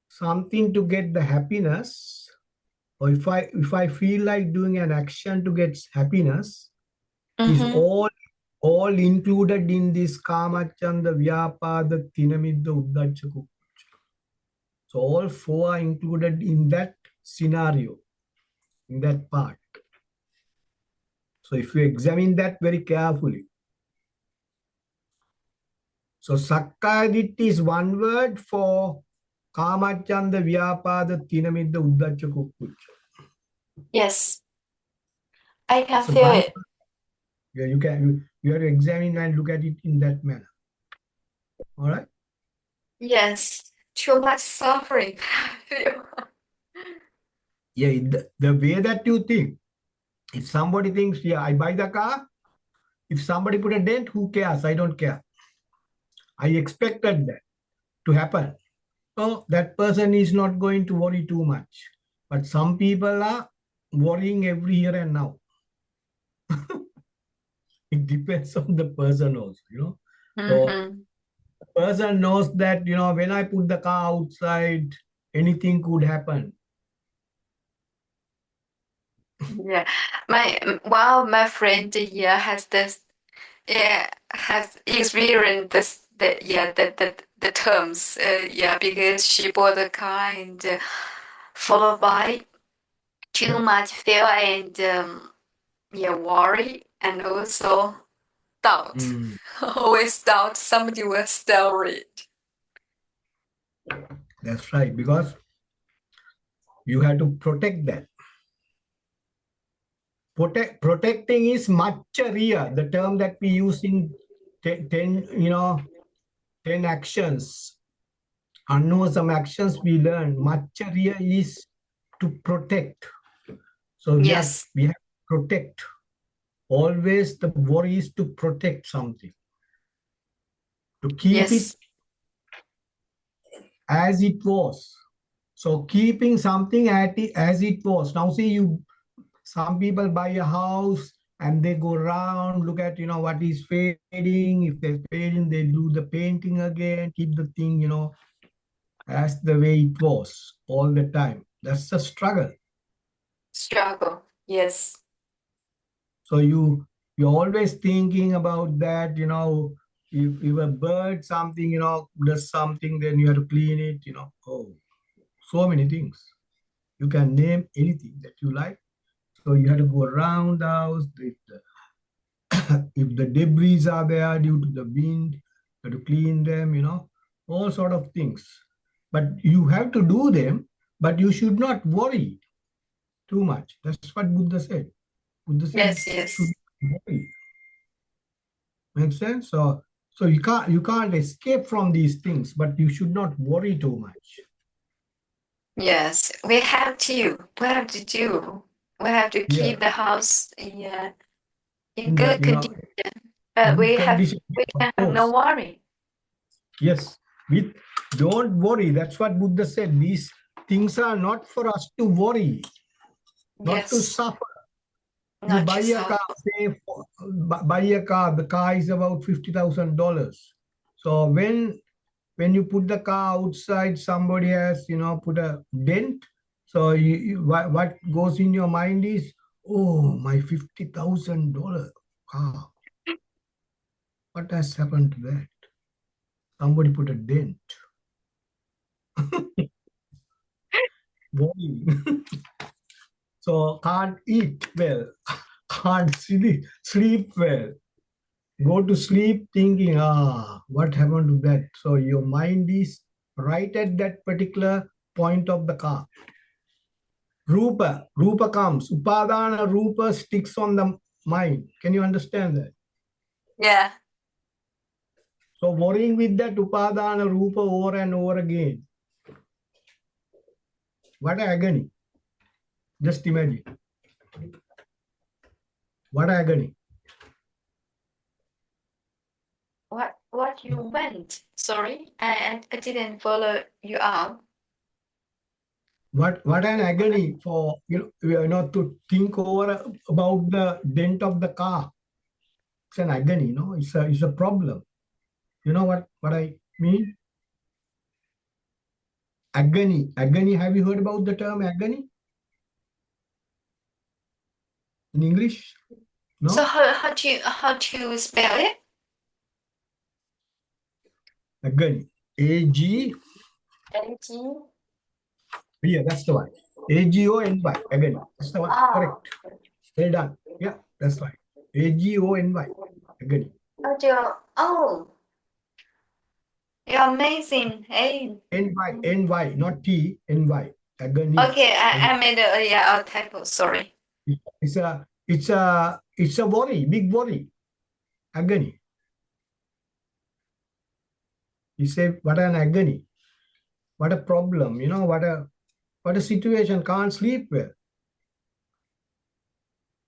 Speaker 2: something to get the happiness, or if I feel like doing an action to get happiness, is all included in this Kamachanda, Vyapada, Tinamidda, Uddhacha, Kukkuccha. So all four are included in that scenario, in that part. So if you examine that very carefully. So Sakkaya Ditthi is one word for Kamachanda, Vyapada, Tinamidda, Uddhacha, Kukkuccha.
Speaker 4: Yes. I can
Speaker 2: So
Speaker 4: feel it.
Speaker 2: yeah, you have to examine and look at it in that manner. All right?
Speaker 4: Yes. Too much suffering.
Speaker 2: Yeah, the way that you think. If somebody thinks, yeah, I buy the car. If somebody put a dent, who cares? I don't care. I expected that to happen. So that person is not going to worry too much. But some people are worrying every here and now. It depends on the person also, So the person knows that, when I put the car outside, anything could happen.
Speaker 4: Yeah. One of my friend has experienced the terms because she bought a car and followed by too much fear and worry and also doubt. Always doubt somebody will steal it.
Speaker 2: That's right, because you have to protect that. Protecting is Machariya, the term that we use in 10 actions. Some actions we learn. Machariya is to protect. So we have to protect. Always the worry is to protect something. To keep it as it was. So keeping something as it was. Now see, some people buy a house and they go around, look at, what is fading. If there's fading, they do the painting again, keep the thing, as the way it was all the time. That's the struggle.
Speaker 4: Struggle, yes.
Speaker 2: So you're always thinking about that, if a bird, something, does something, then you have to clean it, so many things. You can name anything that you like. So you have to go around the house. If the debris are there due to the wind, you have to clean them, all sort of things. But you have to do them, but you should not worry too much. That's what Buddha said. Buddha said,
Speaker 4: Yes.
Speaker 2: should not worry. Make sense? So you can't escape from these things, but you should not worry too much.
Speaker 4: Yes, we have to do. We have to keep the house in good condition. But we can have no worry.
Speaker 2: Yes, don't worry. That's what Buddha said. These things are not for us to worry, not to suffer. You buy a car, buy a car. The car is about $50,000. So when you put the car outside, somebody has put a dent. So what goes in your mind is, oh, my $50,000 car. What has happened to that? Somebody put a dent. Bodhi. So can't eat well, can't sleep well. Go to sleep thinking, what happened to that? So your mind is right at that particular point of the car. Rupa comes. Upadana Rupa sticks on the mind. Can you understand that?
Speaker 4: Yeah.
Speaker 2: So worrying with that Upadana Rupa over and over again. What agony. Just imagine. What agony.
Speaker 4: What you went? Sorry, I didn't follow you out.
Speaker 2: What an agony for to think over about the dent of the car. It's an agony, it's a problem. You know what I mean? Agony. Have you heard about the term agony? In English? No?
Speaker 4: So how to spell it?
Speaker 2: Agony. A-G.
Speaker 4: A-G.
Speaker 2: Yeah, that's the one. A-G-O-N-Y. Agony. That's the one. Correct. Well done. Yeah, that's right. A-G-O-N-Y. Agony.
Speaker 4: Oh, you're amazing. Hey.
Speaker 2: N-Y, not T, N-Y. Agony.
Speaker 4: Okay, I made a typo. Sorry.
Speaker 2: It's a worry, big worry. Agony. You say, what an agony. What a problem, what a situation, can't sleep well.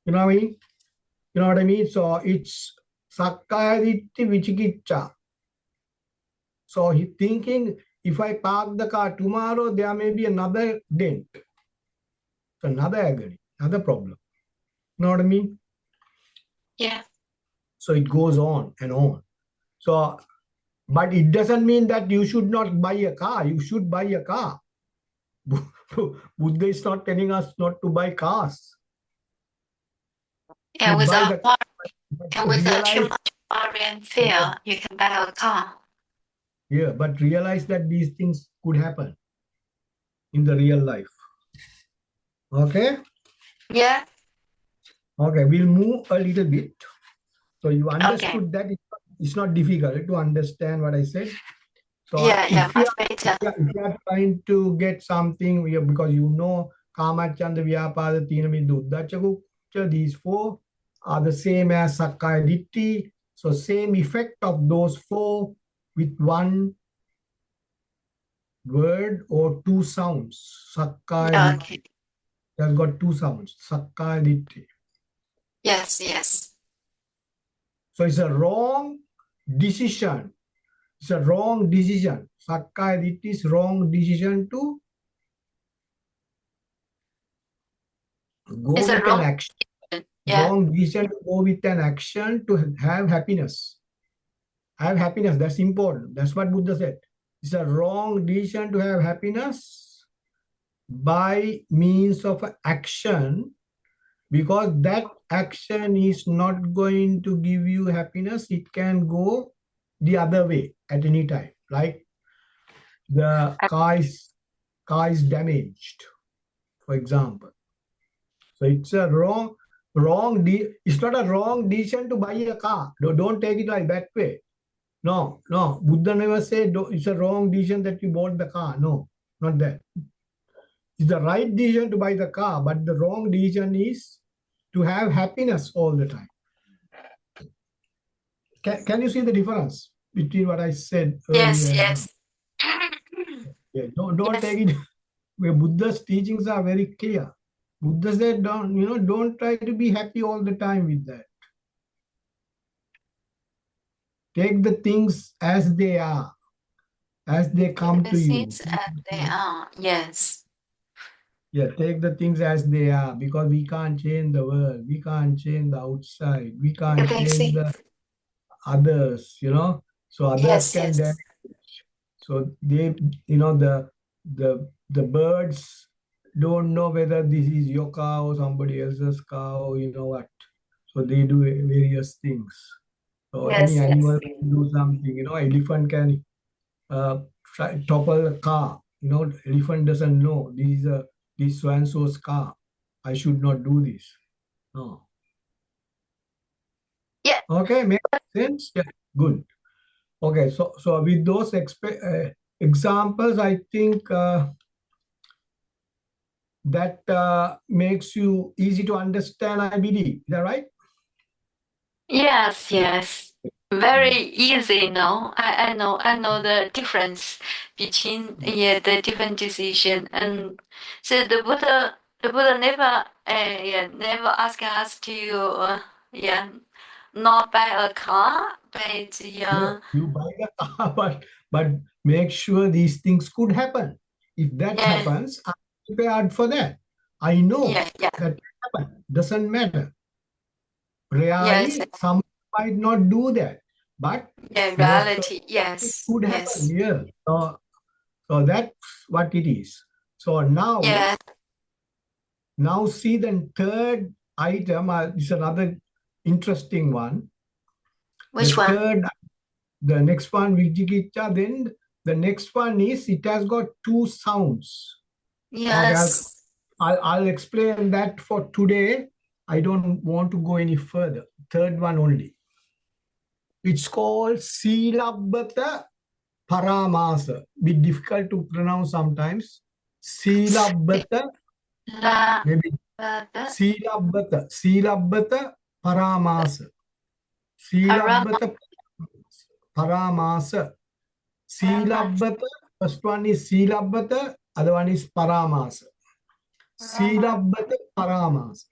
Speaker 2: You know what I mean? You know what I mean? So it's Sakkaya Ditti Vichikicha. So he's thinking, if I park the car tomorrow, there may be another dent. So another agony, another problem. You know what I mean?
Speaker 4: Yeah.
Speaker 2: So it goes on and on. So, but it doesn't mean that you should not buy a car. You should buy a car. Buddha is not telling us not to buy cars.
Speaker 4: Yeah,
Speaker 2: with
Speaker 4: too much worry and fear, you can buy a car.
Speaker 2: Yeah, but realize that these things could happen in the real life. Okay?
Speaker 4: Yeah.
Speaker 2: Okay, we'll move a little bit. So you understood
Speaker 4: Okay.
Speaker 2: that it's not difficult to understand what I said. So
Speaker 4: Yeah, much better.
Speaker 2: if you are trying to get something, because Kamachanda, Vyapada, Tina, Viddu, Uddhacha, these four are the same as Sakkaya Ditti. So same effect of those four with one word or two sounds. Sakkaya Ditti.
Speaker 4: Okay.
Speaker 2: Has got two sounds. Sakkaya Ditti.
Speaker 4: Yes.
Speaker 2: So it's a wrong decision. It's a wrong decision. Sakkaya Ditti is wrong decision to go
Speaker 4: It's
Speaker 2: with an action.
Speaker 4: Yeah.
Speaker 2: Wrong decision to go with an action to have happiness. Have happiness, that's important. That's what Buddha said. It's a wrong decision to have happiness by means of action, because that action is not going to give you happiness. It can go the other way at any time. Like the car is damaged, for example. So it's a it's not a wrong decision to buy a car. Don't take it like that way. No. Buddha never said it's a wrong decision that you bought the car. No, not that. It's the right decision to buy the car, but the wrong decision is to have happiness all the time. Can you see the difference between what I said earlier?
Speaker 4: Yes.
Speaker 2: Yeah, don't take it. Where Buddha's teachings are very clear. Buddha said, don't try to be happy all the time with that. Take the things as they are, as they come to you.
Speaker 4: Things as they are. Yes.
Speaker 2: Yeah, take the things as they are, because we can't change the world. We can't change the outside. We can't change the others, So others can damage. So they, the birds don't know whether this is your cow or somebody else's cow, what. So they do various things. So any animal can do something, elephant can topple a car. Elephant doesn't know this so and so's car. I should not do this. No.
Speaker 4: Yeah.
Speaker 2: Okay, makes sense. Yeah, good. Okay, so with those examples, I think that makes you easy to understand IBD. Is that right?
Speaker 4: Yes, yes. Very easy, no? I know the difference between the different decision. And so the Buddha never ask us to not buy a car, but
Speaker 2: Yes, you buy the car, but make sure these things could happen. If that
Speaker 4: yeah,
Speaker 2: happens, I'm prepared for that. I know
Speaker 4: yeah,
Speaker 2: that can happen. Doesn't matter.
Speaker 4: yes,
Speaker 2: Rarely, some might not do that, but
Speaker 4: yeah,
Speaker 2: most of
Speaker 4: reality,
Speaker 2: it
Speaker 4: yes,
Speaker 2: could happen.
Speaker 4: yes,
Speaker 2: Yeah. So that's what it is. So
Speaker 4: yeah.
Speaker 2: now see the third item is another interesting one.
Speaker 4: Which one?
Speaker 2: The next one, Vijikicha, then the next one is it has got two sounds. Okay,
Speaker 4: Yes.
Speaker 2: I'll explain that for today. I don't want to go any further. Third one only. It's called Silabbata Paramasa. Bit difficult to pronounce sometimes. Silabbata,
Speaker 4: La,
Speaker 2: maybe
Speaker 4: the
Speaker 2: Silabbata Paramasa.
Speaker 4: para,
Speaker 2: Silabbata Paramasa.
Speaker 4: para,
Speaker 2: Silabbata, first one is Silabbata, other one is Paramasa. Silabbata Paramasa.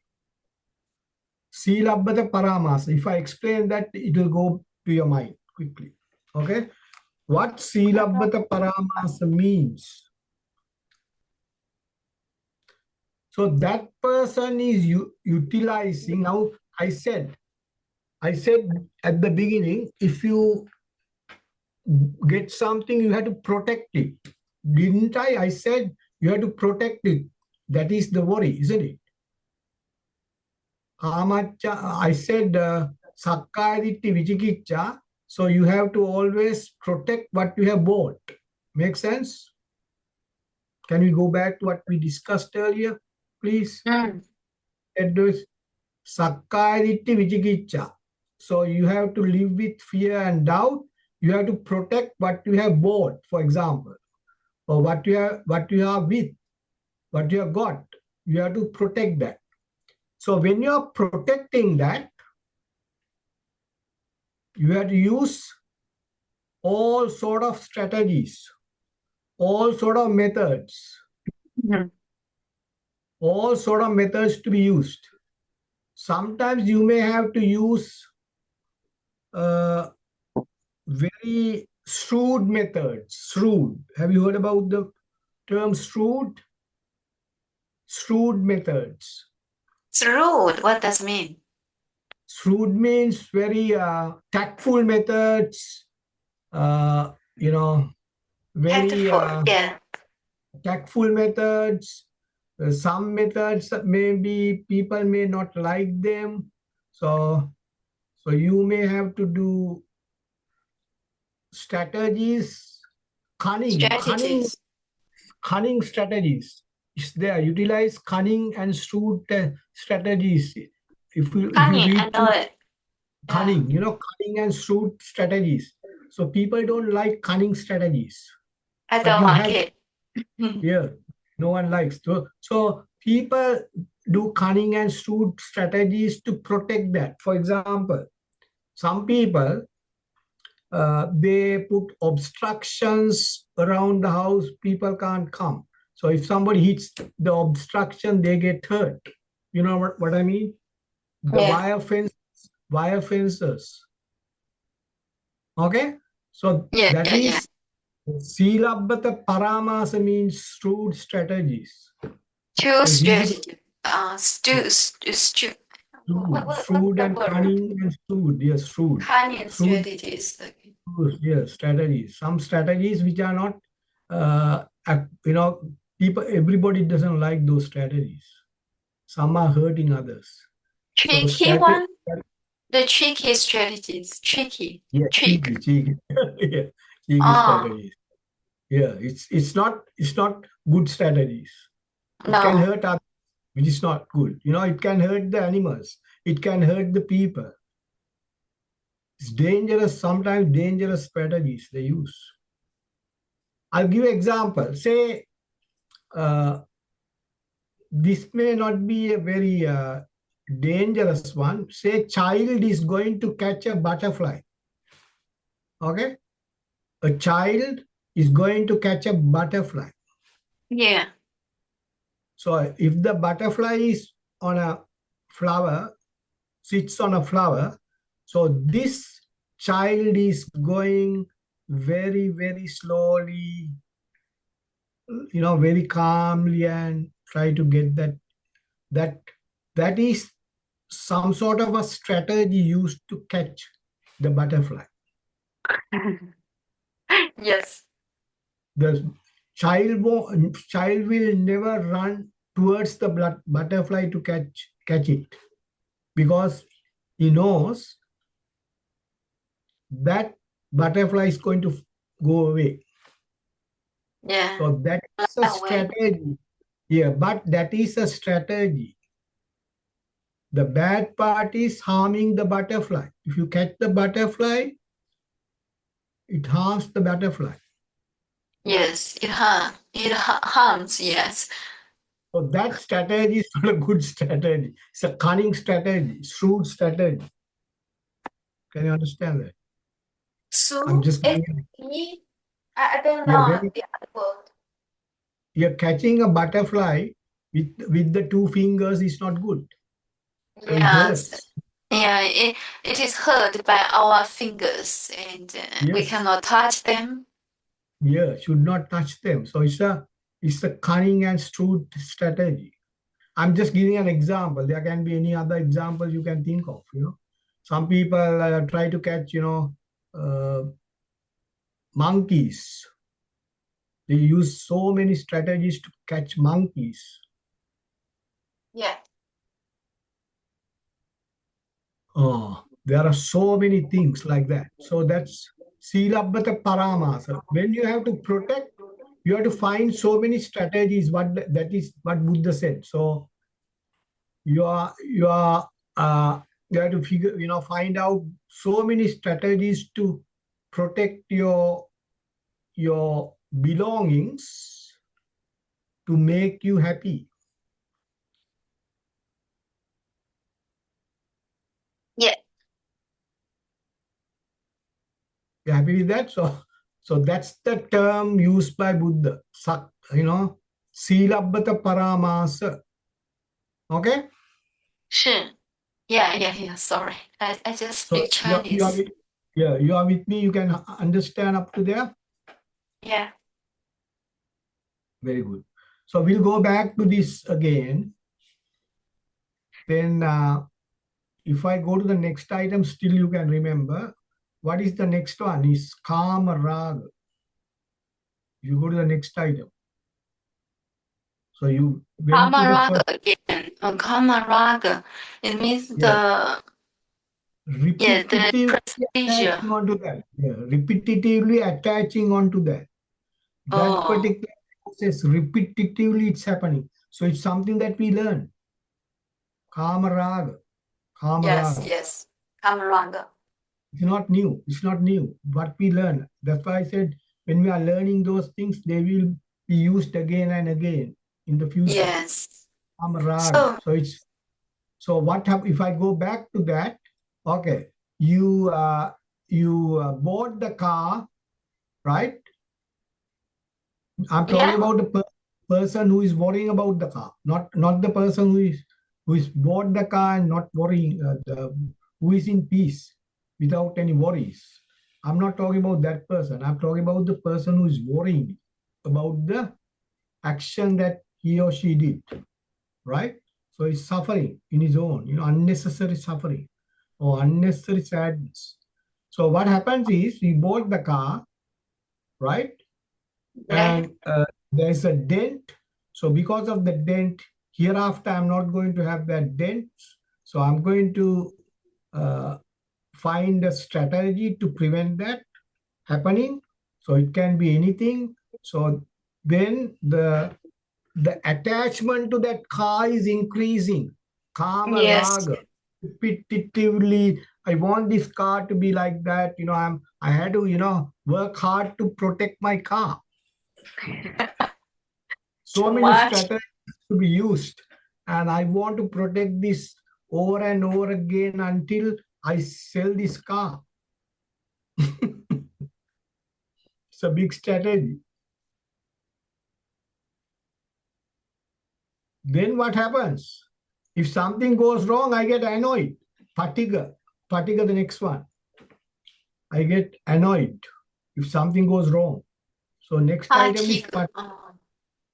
Speaker 2: Silabbata Paramasa. If I explain that, it will go to your mind quickly. Okay? What Silabbata Paramasa means? So that person is utilizing. Now, I said at the beginning, if you get something, you have to protect it. Didn't I? I said you have to protect it. That is the worry, isn't it? I said Sakkaya Ditti Vichikicha. So you have to always protect what you have bought. Make sense? Can we go back to what we discussed earlier, please? It was Sakkaya Ditti Vichikicha. So you have to live with fear and doubt. You have to protect what you have bought, for example, or what you are with, what you have got. You have to protect that. So when you are protecting that, you have to use all sort of strategies, all sort of methods, all sort of methods to be used. Sometimes you may have to use very shrewd methods. Shrewd. Have you heard about the term shrewd? Shrewd methods.
Speaker 4: Shrewd, what does mean?
Speaker 2: Shrewd means very tactful methods, very tactful methods. Some methods that maybe people may not like them. So you may have to do strategies, cunning strategies. Is there? Utilize cunning and shrewd strategies. If you
Speaker 4: Cunning, I
Speaker 2: read
Speaker 4: know
Speaker 2: through
Speaker 4: it.
Speaker 2: cunning, cunning and shrewd strategies. So people don't like cunning strategies.
Speaker 4: I
Speaker 2: But
Speaker 4: don't
Speaker 2: you
Speaker 4: like
Speaker 2: have,
Speaker 4: it.
Speaker 2: yeah, no one likes. So people do cunning and shrewd strategies to protect that. For example, some people, they put obstructions around the house, people can't come. So if somebody hits the obstruction, they get hurt. You know what I mean? The wire fences. Okay? So that is Silabbata Paramasa means shrewd strategies.
Speaker 4: Two
Speaker 2: So
Speaker 4: strategies.
Speaker 2: Shrewd and
Speaker 4: What word?
Speaker 2: cunning and shrewd. Yes, shrewd.
Speaker 4: Cunning
Speaker 2: Shrewd,
Speaker 4: strategies.
Speaker 2: yes, strategies. Some strategies which are not, everybody doesn't like those strategies. Some are hurting others.
Speaker 4: Tricky one? The tricky strategies. Tricky.
Speaker 2: Yeah,
Speaker 4: Trick.
Speaker 2: cheeky. Yeah, cheeky
Speaker 4: Oh,
Speaker 2: strategies. Yeah, it's not good strategies. It can
Speaker 4: No.
Speaker 2: hurt others, which is not good. It can hurt the animals. It can hurt the people. It's dangerous, sometimes dangerous strategies they use. I'll give you example. Say, this may not be a very dangerous one. Say child is going to catch a butterfly. Okay? A child is going to catch a butterfly.
Speaker 4: Yeah.
Speaker 2: So if the butterfly is on a flower, sits on a flower, so this child is going very, very slowly, very calmly, and try to get that is some sort of a strategy used to catch the butterfly.
Speaker 4: Yes.
Speaker 2: The child will never run towards the butterfly to catch it, because he knows that butterfly is going to go away.
Speaker 4: Yeah.
Speaker 2: So that is a strategy. Yeah, but that is a strategy. The bad part is harming the butterfly. If you catch the butterfly, it harms the butterfly.
Speaker 4: Yes, it harms, yes.
Speaker 2: So that strategy is not a good strategy. It's a cunning strategy, shrewd strategy. Can you understand that?
Speaker 4: So,
Speaker 2: I'm just giving
Speaker 4: actually, I don't
Speaker 2: you're
Speaker 4: know
Speaker 2: very
Speaker 4: the other word.
Speaker 2: you're catching a butterfly with the two fingers is not good. So it
Speaker 4: Yes.
Speaker 2: hurts.
Speaker 4: Yeah, it is hurt by our fingers and we
Speaker 2: Yes.
Speaker 4: cannot touch them.
Speaker 2: Yeah, should not touch them. So it's a cunning and shrewd strategy. I'm just giving an example. There can be any other example you can think of. Some people try to catch monkeys. They use so many strategies to catch monkeys.
Speaker 4: Yeah.
Speaker 2: Oh, there are so many things like that. So that's Silabbata Paramasa. When you have to protect, you have to find so many strategies. That is what Buddha said. So you have to find out so many strategies to protect your belongings to make you happy.
Speaker 4: Yeah.
Speaker 2: You happy with that? So that's the term used by Buddha. Silabbata Paramasa. Okay?
Speaker 4: Sure. Yeah. Sorry. I just
Speaker 2: So
Speaker 4: speak Chinese.
Speaker 2: you are with me. You can understand up to there.
Speaker 4: Yeah.
Speaker 2: Very good. So we'll go back to this again. Then if I go to the next item, still you can remember. What is the next one? Is Kama Raga. You go to the next item. So you went to the
Speaker 4: Kamaraga
Speaker 2: first.
Speaker 4: again. Kamaraga. It means
Speaker 2: Yeah.
Speaker 4: the
Speaker 2: Repetitively
Speaker 4: procedure.
Speaker 2: attaching onto that. Yeah. Repetitively attaching onto that. That
Speaker 4: Oh,
Speaker 2: particular process, repetitively it's happening. So it's something that we learn. Kama Raga. Kama Raga.
Speaker 4: yes. Kamaraga.
Speaker 2: It's not new. It's not new. What we learn. That's why I said when we are learning those things, they will be used again and again in the future.
Speaker 4: Yes.
Speaker 2: Raga.
Speaker 4: So,
Speaker 2: So what happen if I go back to that? Okay, you bought the car, right? I'm talking
Speaker 4: yeah.
Speaker 2: about the person who is worrying about the car, not the person who is bought the car and not worrying, who is in peace without any worries. I'm not talking about that person. I'm talking about the person who is worrying about the action that he or she did, right? So he's suffering in his own, unnecessary suffering or unnecessary sadness. So what happens is he bought the car, right?
Speaker 4: Yeah.
Speaker 2: And there's a dent. So because of the dent, hereafter I'm not going to have that dent. So I'm going to find a strategy to prevent that happening. So it can be anything. So then the attachment to that car is increasing. Kama
Speaker 4: Yes.
Speaker 2: raga. Repetitively, I want this car to be like that. I had to, work hard to protect my car. So
Speaker 4: Too
Speaker 2: many
Speaker 4: much.
Speaker 2: strategies to be used. And I want to protect this over and over again until I sell this car. It's a big strategy. Then what happens? If something goes wrong, I get annoyed. Patiga, the next one. I get annoyed if something goes wrong. So next item is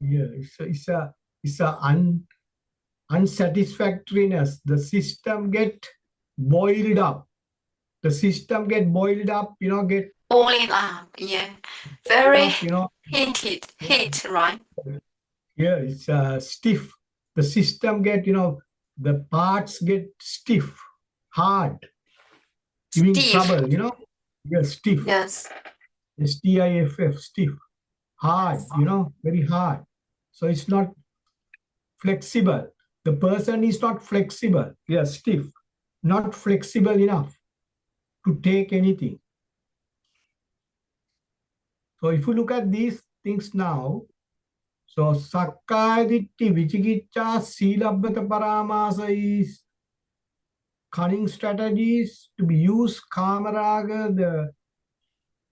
Speaker 2: yeah, it's a unsatisfactoriness. The system get boiled up. The system get boiled up, get
Speaker 4: Boiling up. Yeah. Very
Speaker 2: up,
Speaker 4: heat, right?
Speaker 2: yeah, it's stiff. The system get, the parts get stiff, hard, giving
Speaker 4: Stiff.
Speaker 2: trouble, yeah, stiff.
Speaker 4: Yes.
Speaker 2: Stiff, stiff, hard, very hard. So it's not flexible. The person is not flexible. Yeah, stiff, not flexible enough to take anything. So if you look at these things now, so Sakkaya Ditti, Vichikicha, Silabbata Paramasa is cunning strategies to be used. Kamaraga, the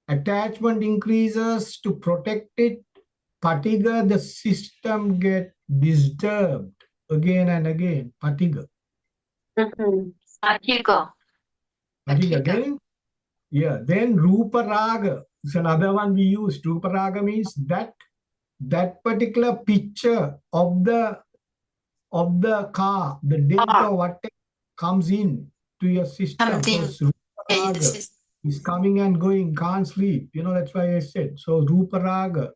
Speaker 2: attachment increases to protect it. Patiga, the system get disturbed again and again. Patiga.
Speaker 4: Patiga.
Speaker 2: Then, yeah, then Rupa Raga is another one we use. Rupa Raga means that particular picture of the car, the dent or whatever comes in to your system. So Rupa Raga is coming and going, can't sleep. That's why I said. So Rupa Raga,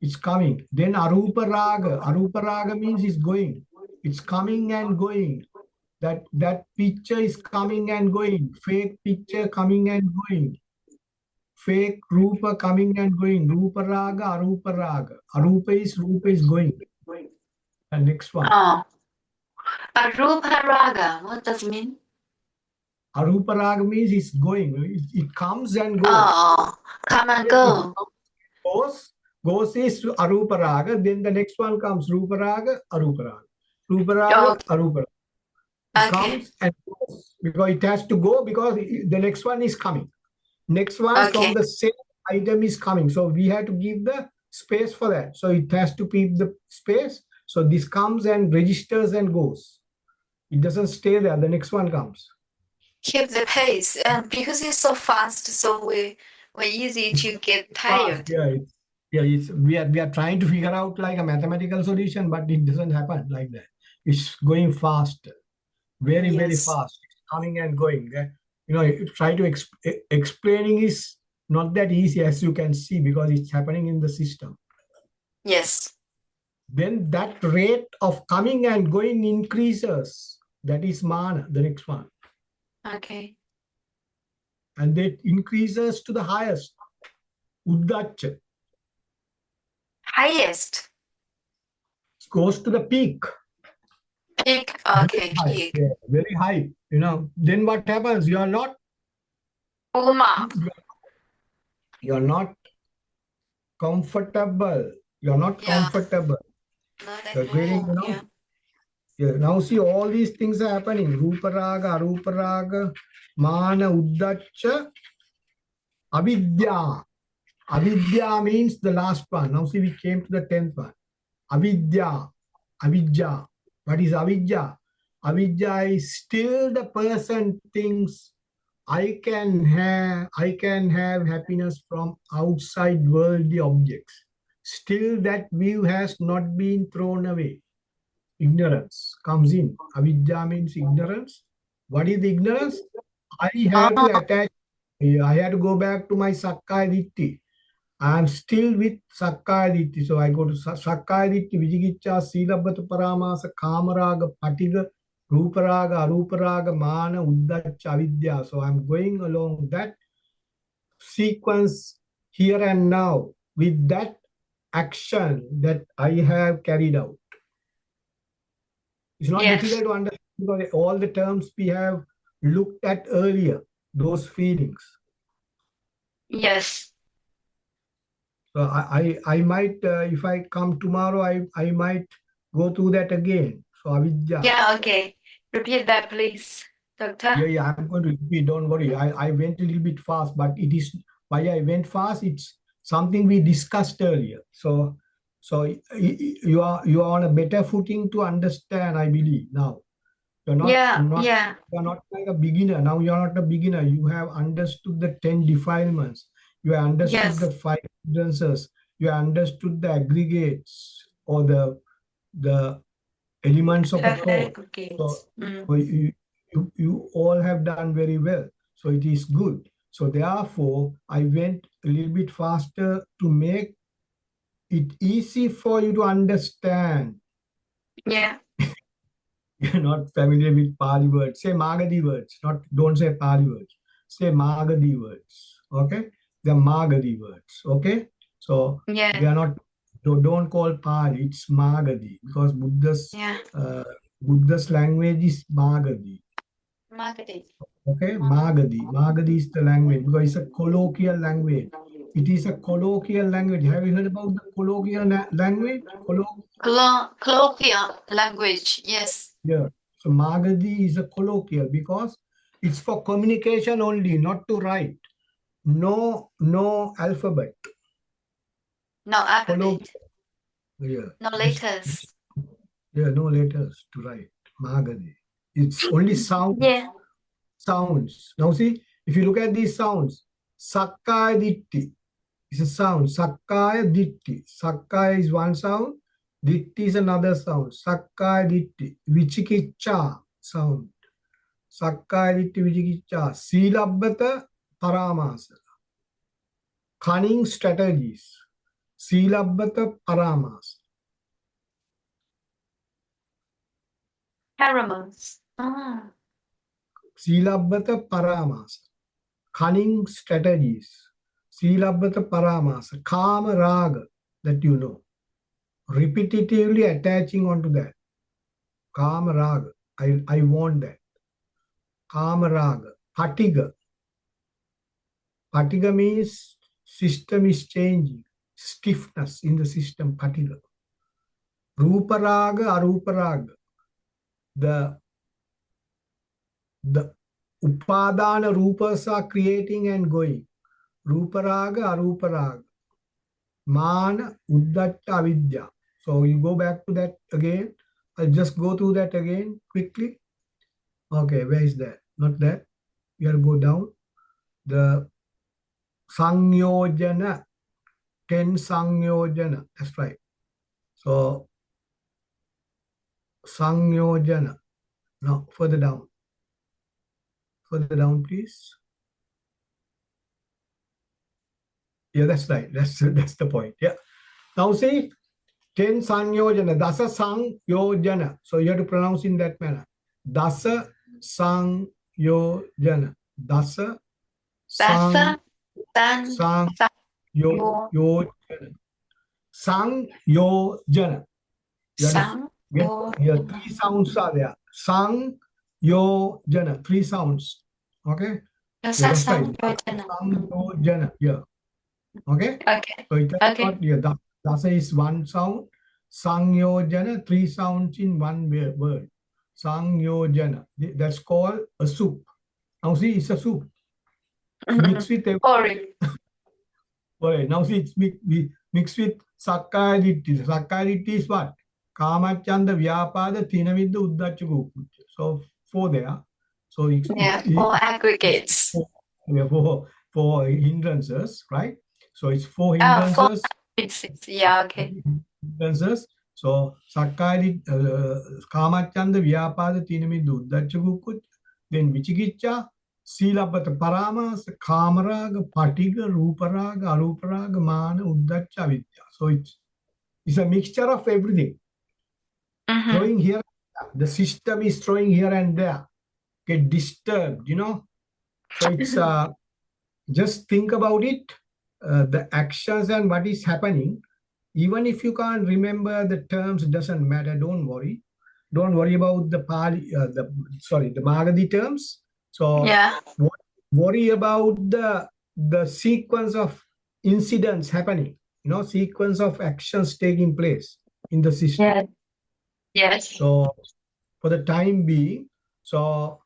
Speaker 2: it's coming. Then Arupa Raga. Arupa Raga means it's going. It's coming and going. That picture is coming and going. Fake picture coming and going. Fake Rupa coming and going. Rupa Raga, Arupa Raga. Rupa is going. And next one.
Speaker 4: Arupa Raga. What does it mean?
Speaker 2: Arupa Raga means it's going. It comes and goes.
Speaker 4: Oh, come and go.
Speaker 2: Goes is Arupa Raga. Then the next one comes Rupa Raga, Arupa Raga. Rupa Raga, Arupa Raga. It comes and goes because it has to go because the next one is coming. Next one from the same item is coming. So we have to give the space for that. So it has to keep the space. So this comes and registers and goes. It doesn't stay there. The next one comes.
Speaker 4: Keep the pace, and because it's so fast, so we're easy to get tired.
Speaker 2: We are trying to figure out like a mathematical solution, but it doesn't happen like that. It's going fast, very fast, coming and going. Try to explaining is not that easy as you can see because it's happening in the system.
Speaker 4: Yes.
Speaker 2: Then that rate of coming and going increases. That is mana, the next one.
Speaker 4: Okay.
Speaker 2: And that increases to the highest. Uddacha.
Speaker 4: Highest.
Speaker 2: It goes to the peak.
Speaker 4: Peak. Okay, peak.
Speaker 2: Yeah, very high. Then what happens? You are not. You're not comfortable. You're not comfortable. You're getting, now see all these things are happening. Rupa Raga, Arupa Raga, Mana, Uddacha, Avidya. Avidya means the last one. Now see we came to the 10th one. Avidya. Avidya. What is avidya? Avidya is still the person thinks I can have happiness from outside worldly objects. Still that view has not been thrown away. Ignorance comes in. Avidya means ignorance. What is the ignorance? I have to attach. I have to go back to my Sakkaya Ditti. I am still with Sakkaya Ditti. So I go to Sakkaya Ditti, Vijigicha, Silabbata Paramasa, Kamaraga, Patiga, Ruparaga, Aruparaga, Mana, Uddacha, Avidya. So I'm going along that sequence here and now with that action that I have carried out. It's not difficult to understand because all the terms we have looked at earlier, those feelings.
Speaker 4: Yes.
Speaker 2: So I might, if I come tomorrow, I might go through that again. So avidya.
Speaker 4: Yeah, okay. Repeat that, please, Doctor.
Speaker 2: Yeah, I'm going to repeat. Don't worry. I went a little bit fast, but it is why I went fast. It's something we discussed earlier. So you are on a better footing to understand, I believe now. You're not like a beginner. Now you're not a beginner. You have understood the 10 defilements. You have understood the 5 hindrances. You have understood the aggregates or the elements of a thought. So, you all have done very well. So it is good. So therefore, I went a little bit faster to make it easy for you to understand.
Speaker 4: Yeah.
Speaker 2: You're not familiar with Pali words. Say Magadhi words. Don't say Pali words. Say Magadhi words. Okay? They're Magadhi words. Okay? So they are not. Don't call Pali. It's Magadhi because Buddha's language is Magadhi.
Speaker 4: Magadhi.
Speaker 2: Okay, Magadhi. Magadhi is the language because it's a colloquial language. It is a colloquial language. Have you heard about the colloquial language?
Speaker 4: Colloquial language, yes.
Speaker 2: Yeah. So Magadhi is a colloquial because it's for communication only, not to write. No alphabet.
Speaker 4: No alphabet.
Speaker 2: Yeah.
Speaker 4: No letters.
Speaker 2: No letters to write. Magadhi. It's only sound.
Speaker 4: Yeah.
Speaker 2: Sounds. Now see, if you look at these sounds, Sakkaya Ditti is a sound. Sakkaya Ditti. Sakkaya is one sound. Ditti is another sound. Sakkaya Ditti. Vichikicha sound. Sakkaya Ditti Vichikicha. Silabbata Paramasa. Cunning strategies. Silabbata Paramasa.
Speaker 4: Paramount.
Speaker 2: Silabbata Paramasa. Cunning strategies. Silabbata Paramasa. Kama Raga, that you know. Repetitively attaching onto that. Kama Raga. I want that. Kama Raga. Patiga. Patiga means system is changing. Stiffness in the system. Patiga. Rupa Raga, Arupa Raga. The Upadana Rupas are creating and going. Rupa Raga, Arupa Raga. Mana, Uddatta, Avidya. So you go back to that again. I'll just go through that again quickly. Okay, where is that? Not that. You have to go down. The Sangyojana, 10 Sangyojana. That's right. So Sangyojana. No, further down. Further down, please. Yeah, that's right. That's the point. Yeah. Now see, 10 Sangyojana. Dasa Sangyojana. So you have to pronounce in that manner. Dasa Sangyojana. Dasa Sangyojana. Sangyojana. Here, 3 sounds are there. Sangyojana. 3 sounds. Okay? Yeah, that's right. Sangyojana. Yeah. Okay? So it does not, yeah, Dasa is 1 sound. Sangyojana, 3 sounds in 1 word. Sangyojana. That's called a soup. Now see, it's a soup. It's mixed with everything. Now see, it's mixed with Sakkaya Ditti. Sakkaya Ditti is what? Kamachanda, Vyapada, Thinavidda, Uddacha, Kukucha. So 4 there. So it's
Speaker 4: 4 aggregates.
Speaker 2: Four hindrances, right? So it's 4 hindrances.
Speaker 4: 4 yeah, okay.
Speaker 2: Hindrances. So Sakkaya, Kamachanda, Vyapada, Thinavidda, Uddacha, Kukucha. Then Vichikicha, Silabbata Paramas, Kamaraga, Patiga, Ruparaga, Aruparaga, Mana, Uddacha, Avidya. So it's a mixture of everything. Throwing here, the system is throwing here and there. Get disturbed, you know. So it's just think about it, the actions and what is happening. Even if you can't remember the terms, doesn't matter. Don't worry. Don't worry about the the Magadhi terms. So
Speaker 4: Yeah.
Speaker 2: worry about the sequence of incidents happening, sequence of actions taking place in the system.
Speaker 4: Yes. Yes.
Speaker 2: So for the time being, so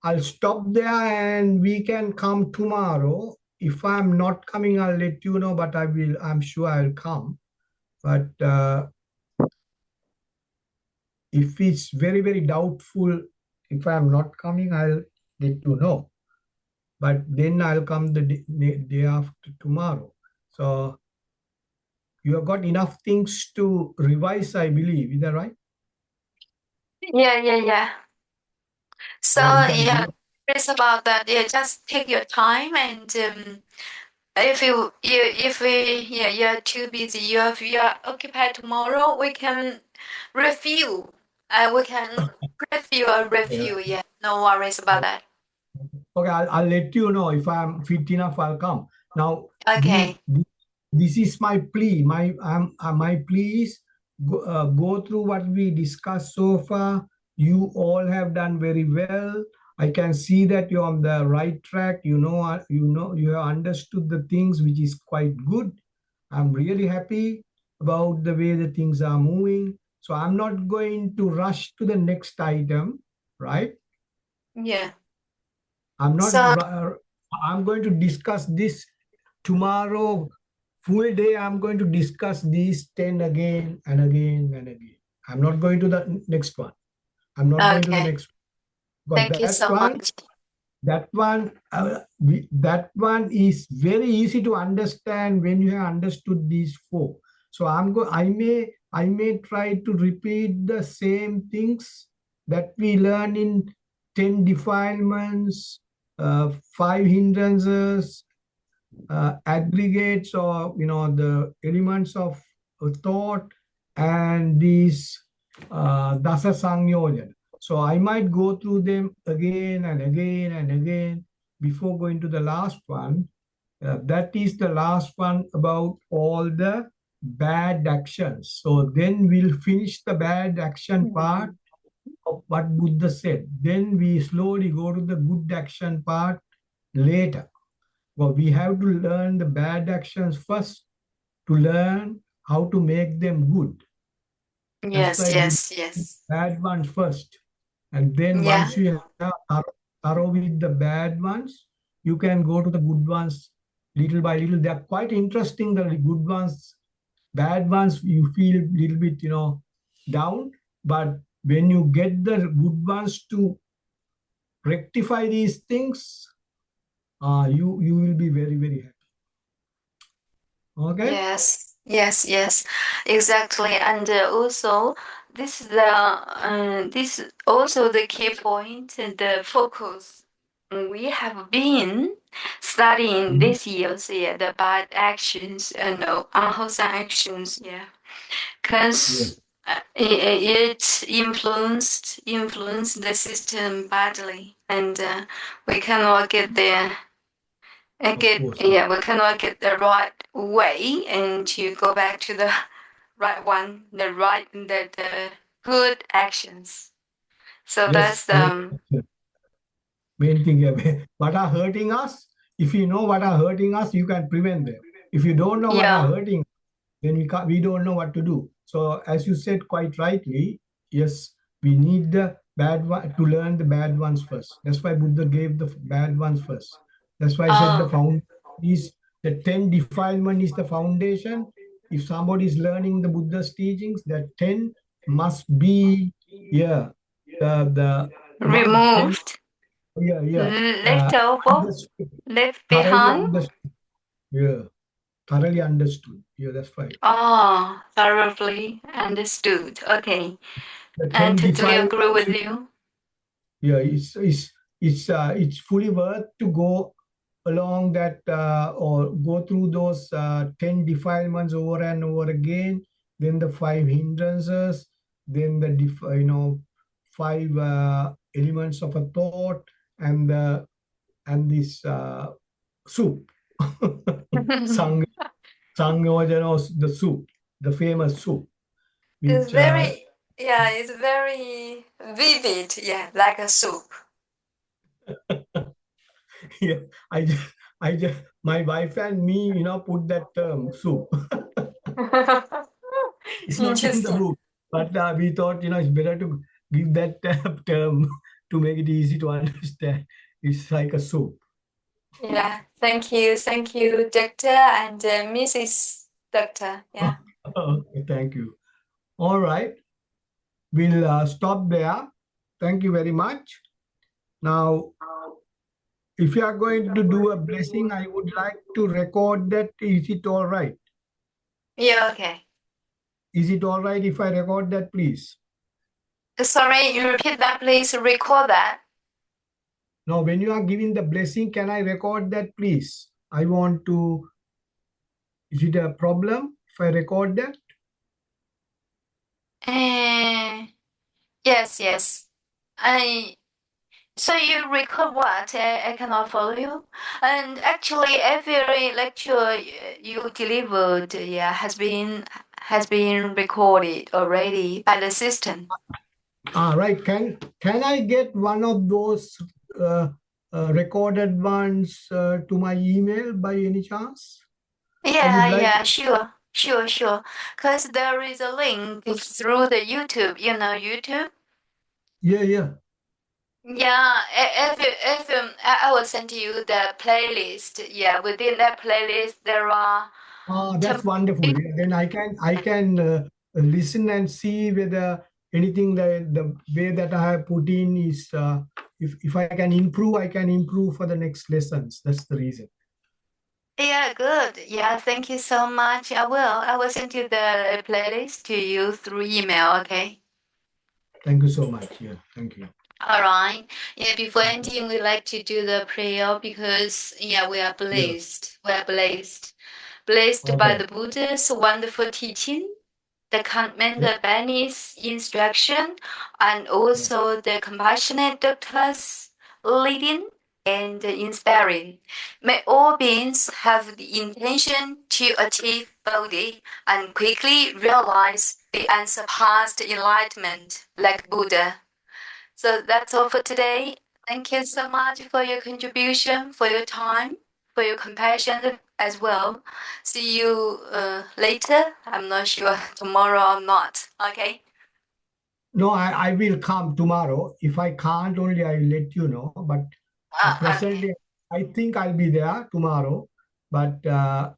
Speaker 2: I'll stop there and we can come tomorrow. If I'm not coming, I'll let you know, but I'm sure I'll come. But if it's very, very doubtful, if I'm not coming, I'll let you know. But then I'll come the day after tomorrow. So you have got enough things to revise, I believe. Is that right?
Speaker 4: Yeah. So
Speaker 2: Yeah, you can
Speaker 4: yeah, it's about that. Yeah, just take your time, and if you're too busy, if you are occupied tomorrow, we can review. We can preview a
Speaker 2: Yeah.
Speaker 4: review. Yeah, no worries about that.
Speaker 2: Okay, I'll let you know if I'm fit enough. I'll come. Now,
Speaker 4: Okay.
Speaker 2: this is my plea. My plea is go through what we discussed so far. You all have done very well. I can see that you're on the right track. You have understood the things, which is quite good. I'm really happy about the way the things are moving. So I'm not going to rush to the next item, right?
Speaker 4: Yeah.
Speaker 2: I'm not.
Speaker 4: So
Speaker 2: I'm going to discuss this tomorrow. Full day. I'm going to discuss these 10 again and again and again. I'm not going to the next one. I'm not going to the
Speaker 4: okay.
Speaker 2: next one.
Speaker 4: Thank
Speaker 2: But
Speaker 4: you so much.
Speaker 2: that one is very easy to understand when you have understood these four. So I may try to repeat the same things that we learn in 10 defilements, 5 hindrances, aggregates, or the elements of thought, and these dasa sanyojan. So I might go through them again and again and again before going to the last one. That is the last one about all the bad actions. So then we'll finish the bad action part of what Buddha said. Then we slowly go to the good action part later. Well, we have to learn the bad actions first to learn how to make them good. That's
Speaker 4: Yes,
Speaker 2: why Buddha
Speaker 4: yes, yes.
Speaker 2: bad ones first. And then
Speaker 4: Yeah.
Speaker 2: once you are thorough with the bad ones, you can go to the good ones little by little. They are quite interesting, the good ones. Bad ones, you feel a little bit, down. But when you get the good ones to rectify these things, you will be very, very happy. Okay?
Speaker 4: Yes, exactly. And also, this also the key point, the focus. We have been studying
Speaker 2: Mhm.
Speaker 4: this year, yeah, the bad actions and unwholesome actions, yeah, because
Speaker 2: Yes,
Speaker 4: it influenced the system badly, and we cannot get there
Speaker 2: of course.
Speaker 4: we cannot get the right way and to go back to the right one, the good actions. So
Speaker 2: Yes,
Speaker 4: that's
Speaker 2: main thing. What are hurting us? If you know what are hurting us, you can prevent them. If you don't know what are
Speaker 4: yeah.
Speaker 2: hurting, then we don't know what to do. So as you said quite rightly, yes, we need the bad one to learn the bad ones first. That's why Buddha gave the bad ones first. That's why I said the
Speaker 4: Oh,
Speaker 2: found is the 10 defilement is the foundation. If somebody is learning the Buddha's teachings, that 10 must be, yeah, the one 10,
Speaker 4: removed,
Speaker 2: yeah,
Speaker 4: left over,
Speaker 2: understood,
Speaker 4: left
Speaker 2: thoroughly
Speaker 4: behind.
Speaker 2: understood, yeah, thoroughly understood. Yeah, that's right.
Speaker 4: Oh, thoroughly understood. Okay,
Speaker 2: The
Speaker 4: and
Speaker 2: 10
Speaker 4: totally agree
Speaker 2: defilements,
Speaker 4: with you.
Speaker 2: yeah, it's fully worth to go along that or go through those 10 defilements over and over again, then the 5 hindrances, then the five elements of a thought, and this soup. Sang. Sangyojana, the soup, the famous soup,
Speaker 4: It's
Speaker 2: which
Speaker 4: very, yeah, it's very vivid. Yeah, like a soup.
Speaker 2: yeah, my wife and me, put that term soup. It's not in the
Speaker 4: Interesting.
Speaker 2: book, but we thought, it's better to give that term to make it easy to understand. It's like a soup.
Speaker 4: Yeah, thank you, Doctor and Mrs. Doctor. Yeah.
Speaker 2: Okay, thank you. All right, we'll stop there. Thank you very much. Now, if you are going to do a blessing, I would like to record that. Is it all right?
Speaker 4: Yeah, okay.
Speaker 2: Is it all right if I record that, please?
Speaker 4: Sorry, you repeat that, please. Record that.
Speaker 2: Now, when you are giving the blessing, can I record that, please? I want to. Is it a problem if I record that?
Speaker 4: Uh, yes. I so you record what? I cannot follow you. And actually, every lecture you delivered, yeah, has been recorded already by the system.
Speaker 2: Right. Can I get one of those uh, recorded ones to my email by any chance? I would like.
Speaker 4: Yeah, sure. Because there is a link through the YouTube. You know YouTube.
Speaker 2: Yeah.
Speaker 4: Yeah, I will send you the playlist. Yeah, within that playlist there are
Speaker 2: That's
Speaker 4: temp-
Speaker 2: wonderful. Yeah, then I can listen and see whether anything that the way that I have put in is if I can improve, I can improve for the next lessons. That's the reason.
Speaker 4: Yeah, good. Yeah, thank you so much. I will send you the playlist to you through email, okay?
Speaker 2: Thank you so much. Yeah, thank you.
Speaker 4: All right. Yeah, before ending, we like to do the prayer because yeah, we are
Speaker 2: Yeah.
Speaker 4: blessed. We are blessed by
Speaker 2: Okay.
Speaker 4: the Buddha's wonderful teaching, the
Speaker 2: Yeah.
Speaker 4: Commander Benny's instruction, and also the compassionate doctor's leading and inspiring. May all beings have the intention to achieve Bodhi and quickly realize the unsurpassed enlightenment like Buddha. So that's all for today. Thank you so much for your contribution, for your time, for your compassion as well. See you later. I'm not sure tomorrow or not. Okay.
Speaker 2: No, I will come tomorrow. If I can't, only I will let you know. But
Speaker 4: Okay.
Speaker 2: presently, I think I'll be there tomorrow. But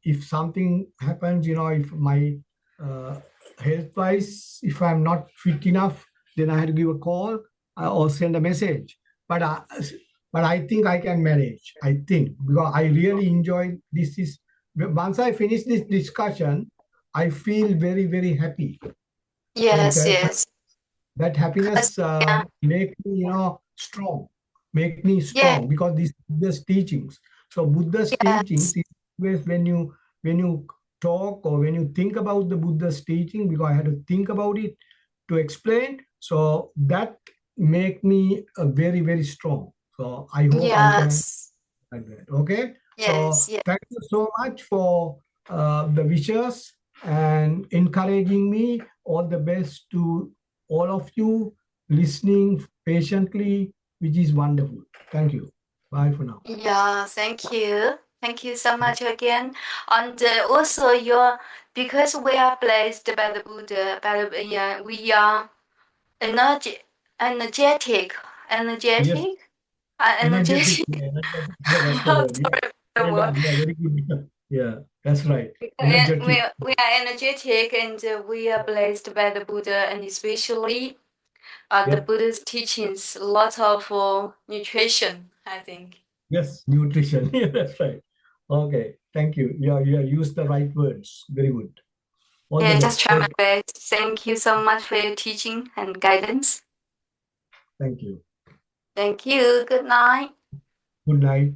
Speaker 2: if something happens, if my uh, health-wise, if I'm not fit enough, then I have to give a call or send a message. But but I think I can manage. I think because I really enjoy this. Is once I finish this discussion, I feel very very happy, and
Speaker 4: Yes.
Speaker 2: that
Speaker 4: 'Cause,
Speaker 2: happiness
Speaker 4: yeah,
Speaker 2: make me strong, make me
Speaker 4: yeah,
Speaker 2: strong because these Buddha's teachings. So Buddha's teachings
Speaker 4: yes,
Speaker 2: is always when you talk or when you think about the Buddha's teaching, because I had to think about it to explain, so that make me very very strong. So I hope I can
Speaker 4: yes,
Speaker 2: like that. Okay. So
Speaker 4: yes.
Speaker 2: thank you so much for the wishes and encouraging me. All the best to all of you listening patiently, which is wonderful. Thank you. Bye for now.
Speaker 4: Yeah, thank you. Thank you so much again. And also because we are blessed by the Buddha, yeah, we are energy, energetic,
Speaker 2: Yes,
Speaker 4: energetic,
Speaker 2: energetic.
Speaker 4: energetic.
Speaker 2: Yeah, energetic. Yeah, that's the
Speaker 4: Sorry
Speaker 2: word. Yeah.
Speaker 4: for the
Speaker 2: Well
Speaker 4: word.
Speaker 2: done. Yeah, very good. Yeah, that's right.
Speaker 4: Yeah,
Speaker 2: Energetic.
Speaker 4: we are energetic and we are blessed by the Buddha, and especially the
Speaker 2: Yep.
Speaker 4: Buddha's teachings, a lot of nutrition, I think.
Speaker 2: Yes, nutrition. Yeah, that's right. Okay. Thank you. Yeah, use the right words. Very good. All the
Speaker 4: Yeah, just
Speaker 2: best.
Speaker 4: try
Speaker 2: Take
Speaker 4: my
Speaker 2: care.
Speaker 4: best. Thank you so much for your teaching and guidance.
Speaker 2: Thank you.
Speaker 4: Thank you. Good night.
Speaker 2: Good night.